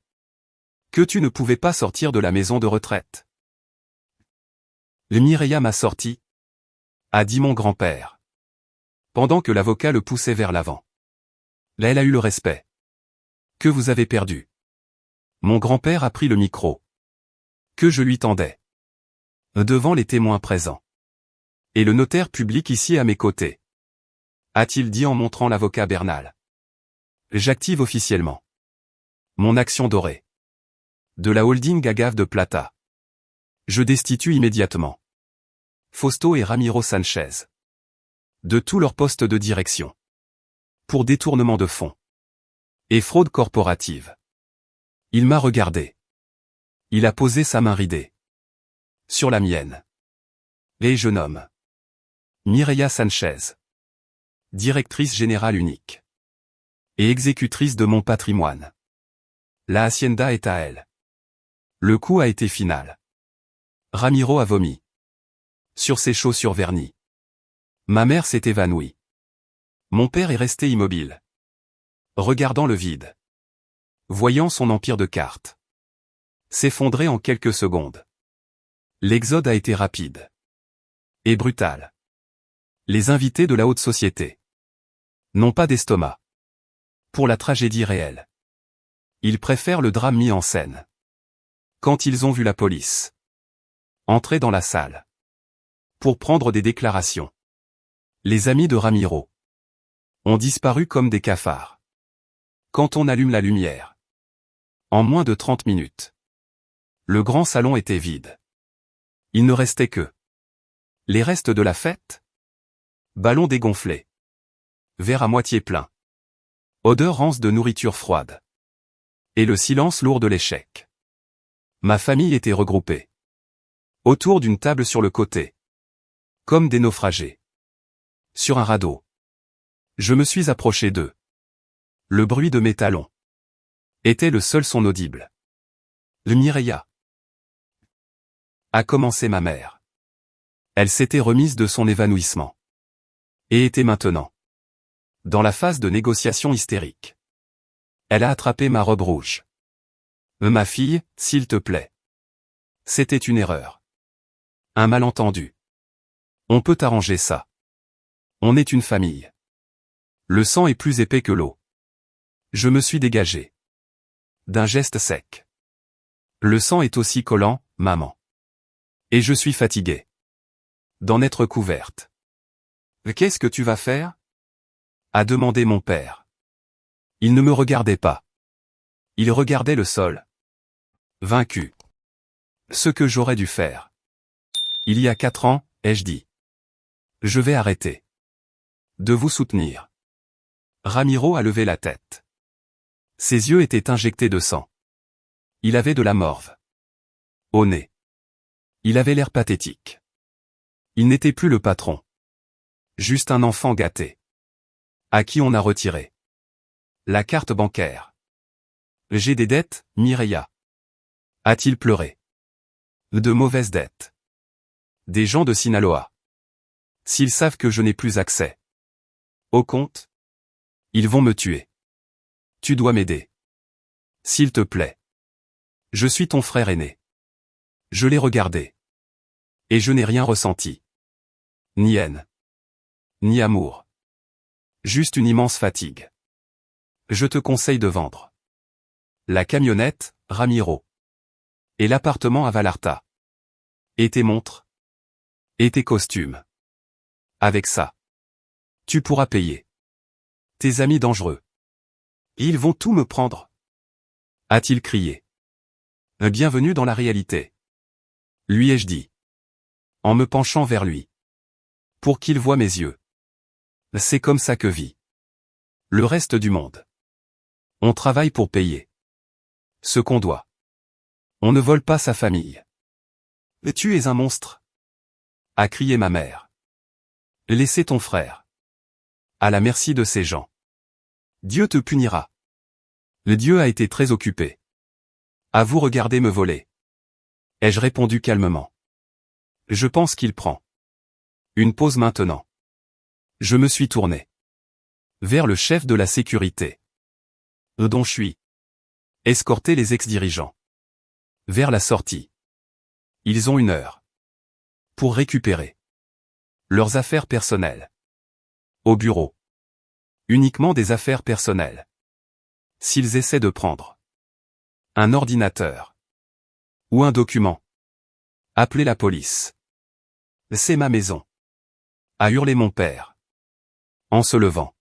Que tu ne pouvais pas sortir de la maison de retraite. Le Mireya m'a sorti. A dit mon grand-père. Pendant que l'avocat le poussait vers l'avant. Là elle a eu le respect. Que vous avez perdu. Mon grand-père a pris le micro. Que je lui tendais. Devant les témoins présents. Et le notaire public ici à mes côtés. A-t-il dit en montrant l'avocat Bernal. J'active officiellement. Mon action dorée. De la holding Agave de Plata. Je destitue immédiatement. Fausto et Ramiro Sanchez. De tous leurs postes de direction. Pour détournement de fonds. Et fraude corporative. Il m'a regardé. Il a posé sa main ridée. Sur la mienne. Et je nomme. Mireya Sanchez. Directrice générale unique. Et exécutrice de mon patrimoine. La hacienda est à elle. Le coup a été final. Ramiro a vomi. Sur ses chaussures vernies. Ma mère s'est évanouie. Mon père est resté immobile. Regardant le vide. Voyant son empire de cartes. S'effondrer en quelques secondes. L'exode a été rapide. Et brutal. Les invités de la haute société. N'ont pas d'estomac. Pour la tragédie réelle. Ils préfèrent le drame mis en scène. Quand ils ont vu la police. Entrer dans la salle. Pour prendre des déclarations. Les amis de Ramiro. Ont disparu comme des cafards. Quand on allume la lumière. En moins de 30 minutes. Le grand salon était vide. Il ne restait que. Les restes de la fête. Ballons dégonflés. Verre à moitié plein. Odeur rance de nourriture froide. Et le silence lourd de l'échec. Ma famille était regroupée. Autour d'une table sur le côté. Comme des naufragés. Sur un radeau. Je me suis approché d'eux. Le bruit de mes talons. Était le seul son audible. Le Mireya. A commencé ma mère. Elle s'était remise de son évanouissement. Et était maintenant. Dans la phase de négociation hystérique. Elle a attrapé ma robe rouge. Ma fille, s'il te plaît. C'était une erreur. Un malentendu. On peut arranger ça. On est une famille. Le sang est plus épais que l'eau. Je me suis dégagé. D'un geste sec. Le sang est aussi collant, maman. Et je suis fatigué. D'en être couverte. Qu'est-ce que tu vas faire? A demandé mon père. Il ne me regardait pas. Il regardait le sol. Vaincu. Ce que j'aurais dû faire. Il y a 4 ans, ai-je dit. Je vais arrêter. De vous soutenir. Ramiro a levé la tête. Ses yeux étaient injectés de sang. Il avait de la morve. Au nez. Il avait l'air pathétique. Il n'était plus le patron. Juste un enfant gâté. À qui on a retiré la carte bancaire. J'ai des dettes, Mireya. A-t-il pleuré? De mauvaises dettes. Des gens de Sinaloa. S'ils savent que je n'ai plus accès au compte, ils vont me tuer. Tu dois m'aider. S'il te plaît. Je suis ton frère aîné. Je l'ai regardé. Et je n'ai rien ressenti. Ni haine. Ni amour. Juste une immense fatigue. Je te conseille de vendre la camionnette, Ramiro. Et l'appartement à Vallarta. Et tes montres. Et tes costumes. Avec ça, tu pourras payer tes amis dangereux. Ils vont tout me prendre. A-t-il crié. Bienvenue dans la réalité. Lui ai-je dit. En me penchant vers lui. Pour qu'il voie mes yeux. C'est comme ça que vit le reste du monde. On travaille pour payer ce qu'on doit. On ne vole pas sa famille. Tu es un monstre, a crié ma mère. Laissez ton frère à la merci de ces gens. Dieu te punira. Le Dieu a été très occupé à vous regarder me voler. Ai-je répondu calmement. Je pense qu'il prend une pause maintenant. Je me suis tourné vers le chef de la sécurité, dont je suis escorté les ex-dirigeants vers la sortie. Ils ont 1 heure pour récupérer leurs affaires personnelles. Au bureau. Uniquement des affaires personnelles. S'ils essaient de prendre un ordinateur ou un document, appelez la police. C'est ma maison, a hurlé mon père en se levant.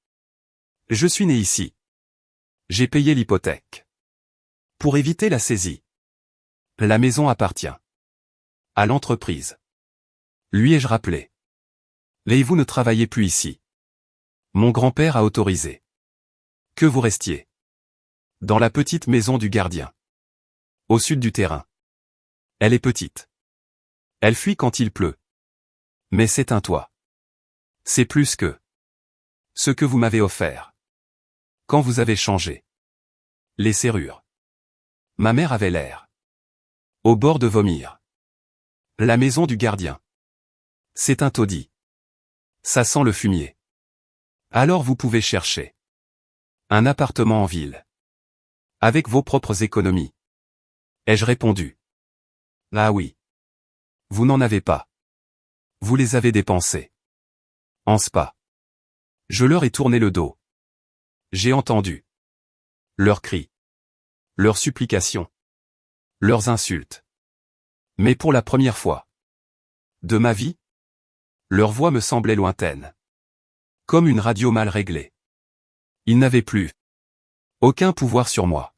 Je suis né ici. J'ai payé l'hypothèque pour éviter la saisie. La maison appartient à l'entreprise. Lui ai-je rappelé. Et vous ne travaillez plus ici. Mon grand-père a autorisé que vous restiez dans la petite maison du gardien, au sud du terrain. Elle est petite. Elle fuit quand il pleut. Mais c'est un toit. C'est plus que ce que vous m'avez offert quand vous avez changé les serrures. Ma mère avait l'air au bord de vomir. La maison du gardien. C'est un taudis. Ça sent le fumier. Alors vous pouvez chercher un appartement en ville. Avec vos propres économies. Ai-je répondu. Ah oui. Vous n'en avez pas. Vous les avez dépensés en spa. Je leur ai tourné le dos. J'ai entendu leurs cris, leurs supplications, leurs insultes. Mais pour la première fois de ma vie, leur voix me semblait lointaine. Comme une radio mal réglée. Ils n'avaient plus aucun pouvoir sur moi.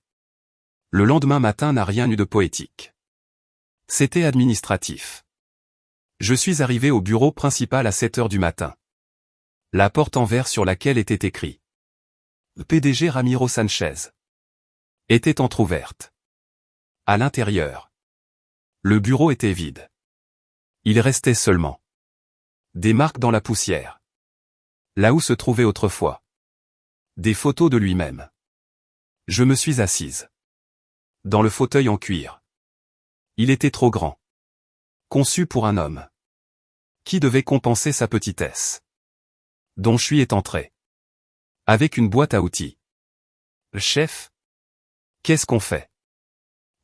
Le lendemain matin n'a rien eu de poétique. C'était administratif. Je suis arrivé au bureau principal à 7 heures du matin. La porte en verre sur laquelle était écrit PDG Ramiro Sanchez était entr'ouverte. À l'intérieur, le bureau était vide. Il restait seulement des marques dans la poussière. Là où se trouvait autrefois des photos de lui-même. Je me suis assise dans le fauteuil en cuir. Il était trop grand. Conçu pour un homme qui devait compenser sa petitesse. Dont je suis entré. Avec une boîte à outils. Chef, qu'est-ce qu'on fait?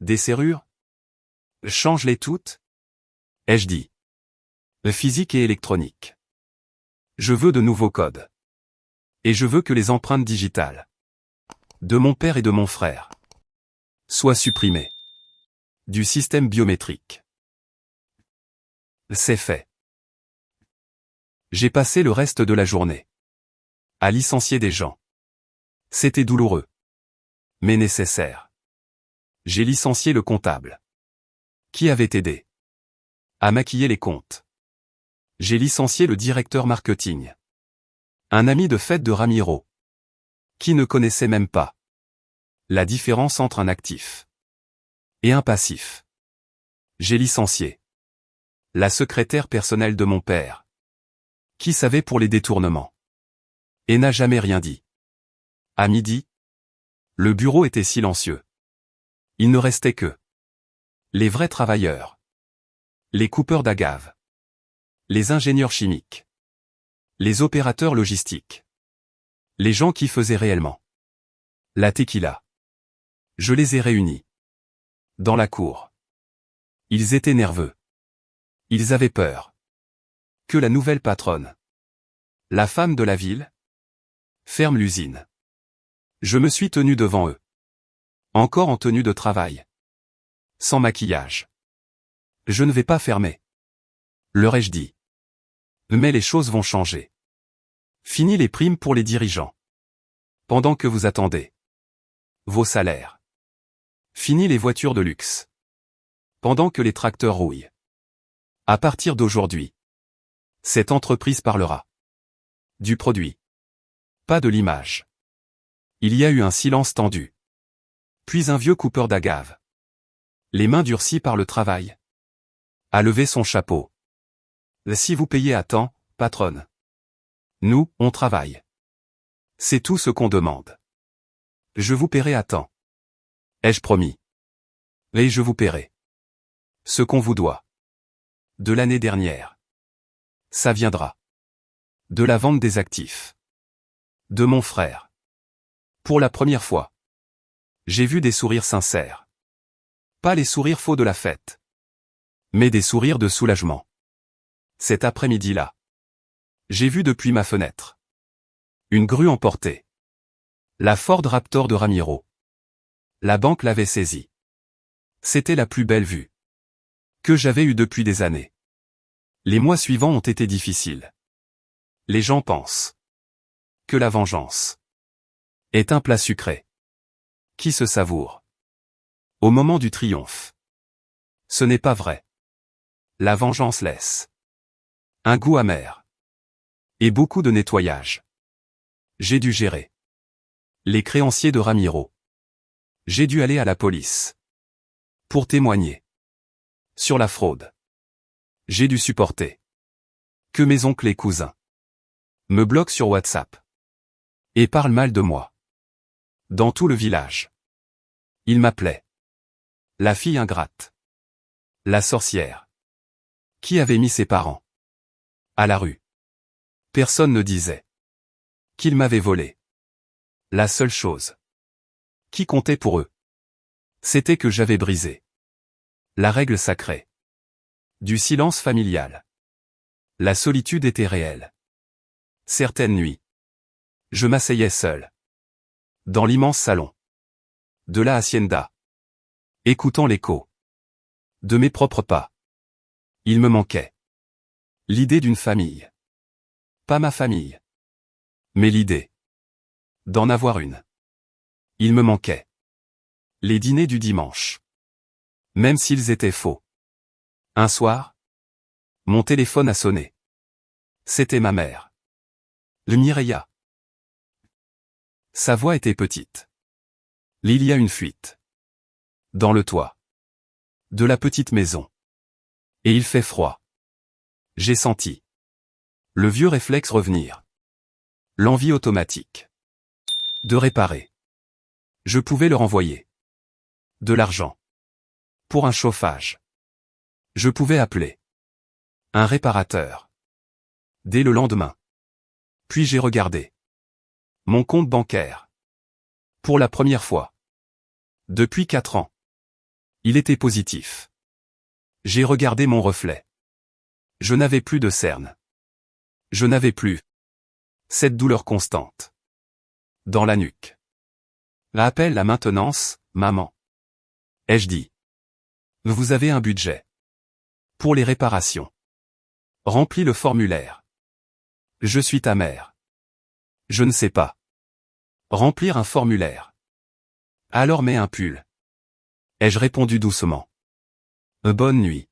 Des serrures? Change-les toutes? Ai-je dit. Physique et électronique. Je veux de nouveaux codes. Et je veux que les empreintes digitales de mon père et de mon frère soient supprimées du système biométrique. C'est fait. J'ai passé le reste de la journée à licencier des gens. C'était douloureux, mais nécessaire. J'ai licencié le comptable qui avait aidé à maquiller les comptes. J'ai licencié le directeur marketing, un ami de fête de Ramiro, qui ne connaissait même pas la différence entre un actif et un passif. J'ai licencié la secrétaire personnelle de mon père, qui savait pour les détournements et n'a jamais rien dit. À midi, le bureau était silencieux. Il ne restait que les vrais travailleurs, les coupeurs d'agave, les ingénieurs chimiques, les opérateurs logistiques, les gens qui faisaient réellement la tequila. Je les ai réunis Dans la cour. Ils étaient nerveux. Ils avaient peur. Que la nouvelle patronne, la femme de la ville, ferme l'usine. Je me suis tenu devant eux. Encore en tenue de travail. Sans maquillage. Je ne vais pas fermer. Leur ai-je dit. Mais les choses vont changer. Fini les primes pour les dirigeants. Pendant que vous attendez vos salaires. Fini les voitures de luxe. Pendant que les tracteurs rouillent. À partir d'aujourd'hui, cette entreprise parlera du produit, pas de l'image. Il y a eu un silence tendu. Puis un vieux coupeur d'agave, les mains durcies par le travail, a levé son chapeau. Si vous payez à temps, patronne. Nous, on travaille. C'est tout ce qu'on demande. Je vous paierai à temps. Ai-je promis? Et je vous paierai ce qu'on vous doit. De l'année dernière. Ça viendra. De la vente des actifs. De mon frère. Pour la première fois. J'ai vu des sourires sincères. Pas les sourires faux de la fête. Mais des sourires de soulagement. Cet après-midi-là. J'ai vu depuis ma fenêtre. Une grue emportée. La Ford Raptor de Ramiro. La banque l'avait saisie. C'était la plus belle vue que j'avais eue depuis des années. Les mois suivants ont été difficiles. Les gens pensent que la vengeance est un plat sucré qui se savoure au moment du triomphe. Ce n'est pas vrai. La vengeance laisse un goût amer et beaucoup de nettoyage. J'ai dû gérer les créanciers de Ramiro. J'ai dû aller à la police pour témoigner sur la fraude. J'ai dû supporter que mes oncles et cousins me bloquent sur WhatsApp et parlent mal de moi. Dans tout le village. Ils m'appelaient la fille ingrate, la sorcière. Qui avait mis ses parents à la rue? Personne ne disait qu'ils m'avaient volé. La seule chose qui comptait pour eux, c'était que j'avais brisé la règle sacrée du silence familial. La solitude était réelle. Certaines nuits, je m'asseyais seul dans l'immense salon de la hacienda, écoutant l'écho de mes propres pas. Il me manquait l'idée d'une famille. Pas ma famille, mais l'idée d'en avoir une. Il me manquait les dîners du dimanche, même s'ils étaient faux. Un soir, mon téléphone a sonné. C'était ma mère. Le Mireya. Sa voix était petite. Il y a une fuite dans le toit de la petite maison. Et il fait froid. J'ai senti le vieux réflexe revenir. L'envie automatique de réparer. Je pouvais leur envoyer de l'argent pour un chauffage. Je pouvais appeler un réparateur dès le lendemain. Puis j'ai regardé mon compte bancaire. Pour la première fois depuis 4 ans. Il était positif. J'ai regardé mon reflet. Je n'avais plus de cernes. Je n'avais plus cette douleur constante dans la nuque. Appelle la maintenance, maman. Ai-je dit. Vous avez un budget pour les réparations. Remplis le formulaire. Je suis ta mère. Je ne sais pas remplir un formulaire. Alors mets un pull. Ai-je répondu doucement. Bonne nuit.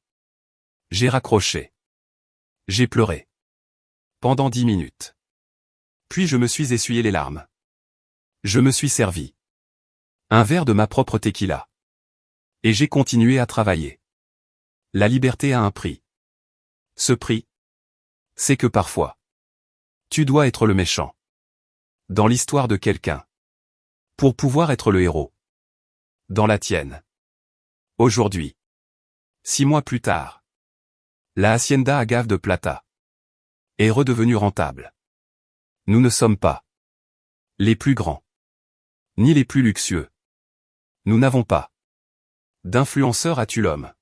J'ai raccroché. J'ai pleuré. Pendant 10 minutes. Puis je me suis essuyé les larmes. Je me suis servi un verre de ma propre tequila. Et j'ai continué à travailler. La liberté a un prix. Ce prix, c'est que parfois, tu dois être le méchant dans l'histoire de quelqu'un pour pouvoir être le héros dans la tienne. Aujourd'hui, 6 mois plus tard, la hacienda Agave de Plata est redevenue rentable. Nous ne sommes pas les plus grands, ni les plus luxueux. Nous n'avons pas D'influenceur as-tu l'homme?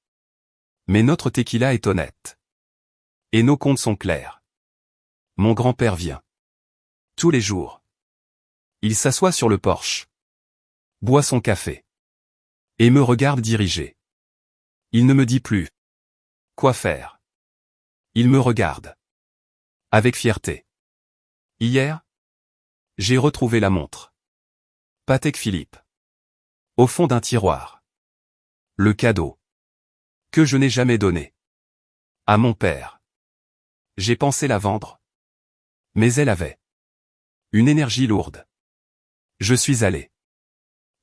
Mais notre tequila est honnête. Et nos comptes sont clairs. Mon grand-père vient. Tous les jours. Il s'assoit sur le porche. Boit son café. Et me regarde diriger. Il ne me dit plus quoi faire. Il me regarde. Avec fierté. Hier, j'ai retrouvé la montre. Patek Philippe. Au fond d'un tiroir. Le cadeau. Que je n'ai jamais donné. À mon père. J'ai pensé la vendre. Mais elle avait une énergie lourde. Je suis allé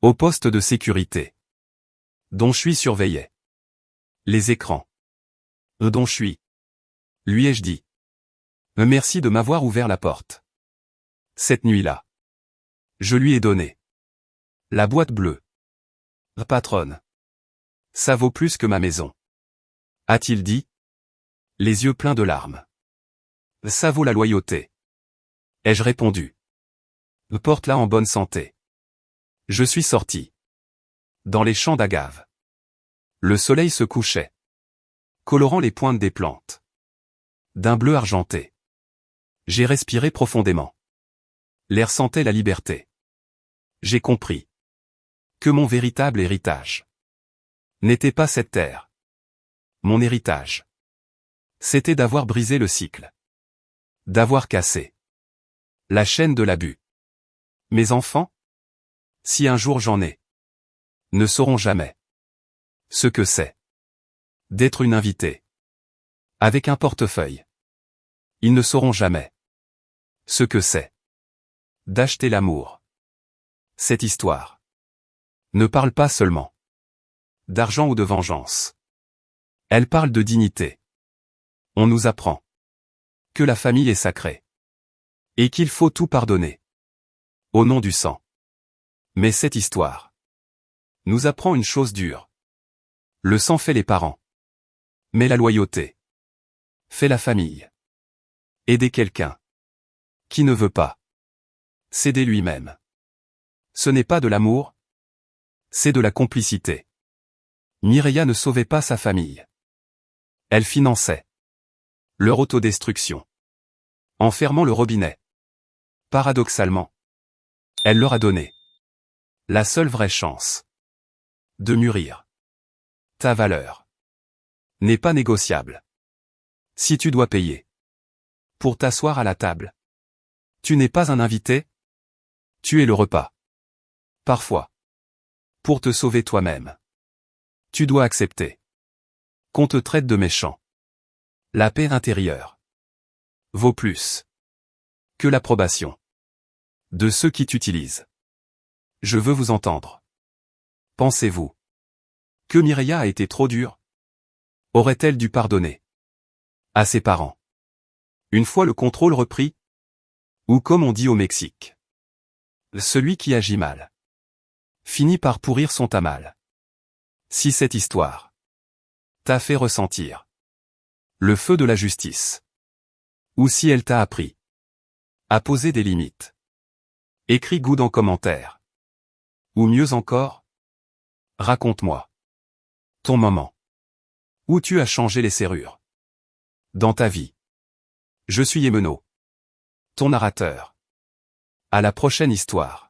au poste de sécurité. Dont je suis surveillé. Les écrans. Dont je suis. Lui ai-je dit. Merci de m'avoir ouvert la porte. Cette nuit-là. Je lui ai donné. La boîte bleue. Patronne. Ça vaut plus que ma maison. A-t-il dit. Les yeux pleins de larmes. Ça vaut la loyauté. Ai-je répondu. Porte-la en bonne santé. Je suis sorti. Dans les champs d'agave. Le soleil se couchait. Colorant les pointes des plantes. D'un bleu argenté. J'ai respiré profondément. L'air sentait la liberté. J'ai compris. Que mon véritable héritage n'était pas cette terre. Mon héritage. C'était d'avoir brisé le cycle. D'avoir cassé la chaîne de l'abus. Mes enfants, si un jour j'en ai, ne sauront jamais ce que c'est d'être une invitée avec un portefeuille. Ils ne sauront jamais ce que c'est d'acheter l'amour. Cette histoire ne parle pas seulement d'argent ou de vengeance. Elle parle de dignité. On nous apprend que la famille est sacrée et qu'il faut tout pardonner au nom du sang. Mais cette histoire nous apprend une chose dure. Le sang fait les parents. Mais la loyauté fait la famille. Aider quelqu'un qui ne veut pas s'aider lui-même. Ce n'est pas de l'amour, c'est de la complicité. Mireia ne sauvait pas sa famille. Elle finançait leur autodestruction en fermant le robinet. Paradoxalement, elle leur a donné la seule vraie chance de mûrir. Ta valeur n'est pas négociable. Si tu dois payer pour t'asseoir à la table, tu n'es pas un invité, tu es le repas. Parfois, pour te sauver toi-même, tu dois accepter qu'on te traite de méchant. La paix intérieure vaut plus que l'approbation de ceux qui t'utilisent. Je veux vous entendre. Pensez-vous que Mireia a été trop dure? Aurait-elle dû pardonner à ses parents une fois le contrôle repris? Ou comme on dit au Mexique, celui qui agit mal finit par pourrir son tamal. Si cette histoire t'a fait ressentir le feu de la justice, ou si elle t'a appris à poser des limites, écris good en commentaire. Ou mieux encore, raconte-moi ton moment où tu as changé les serrures dans ta vie. Je suis Yemeno, ton narrateur. À la prochaine histoire.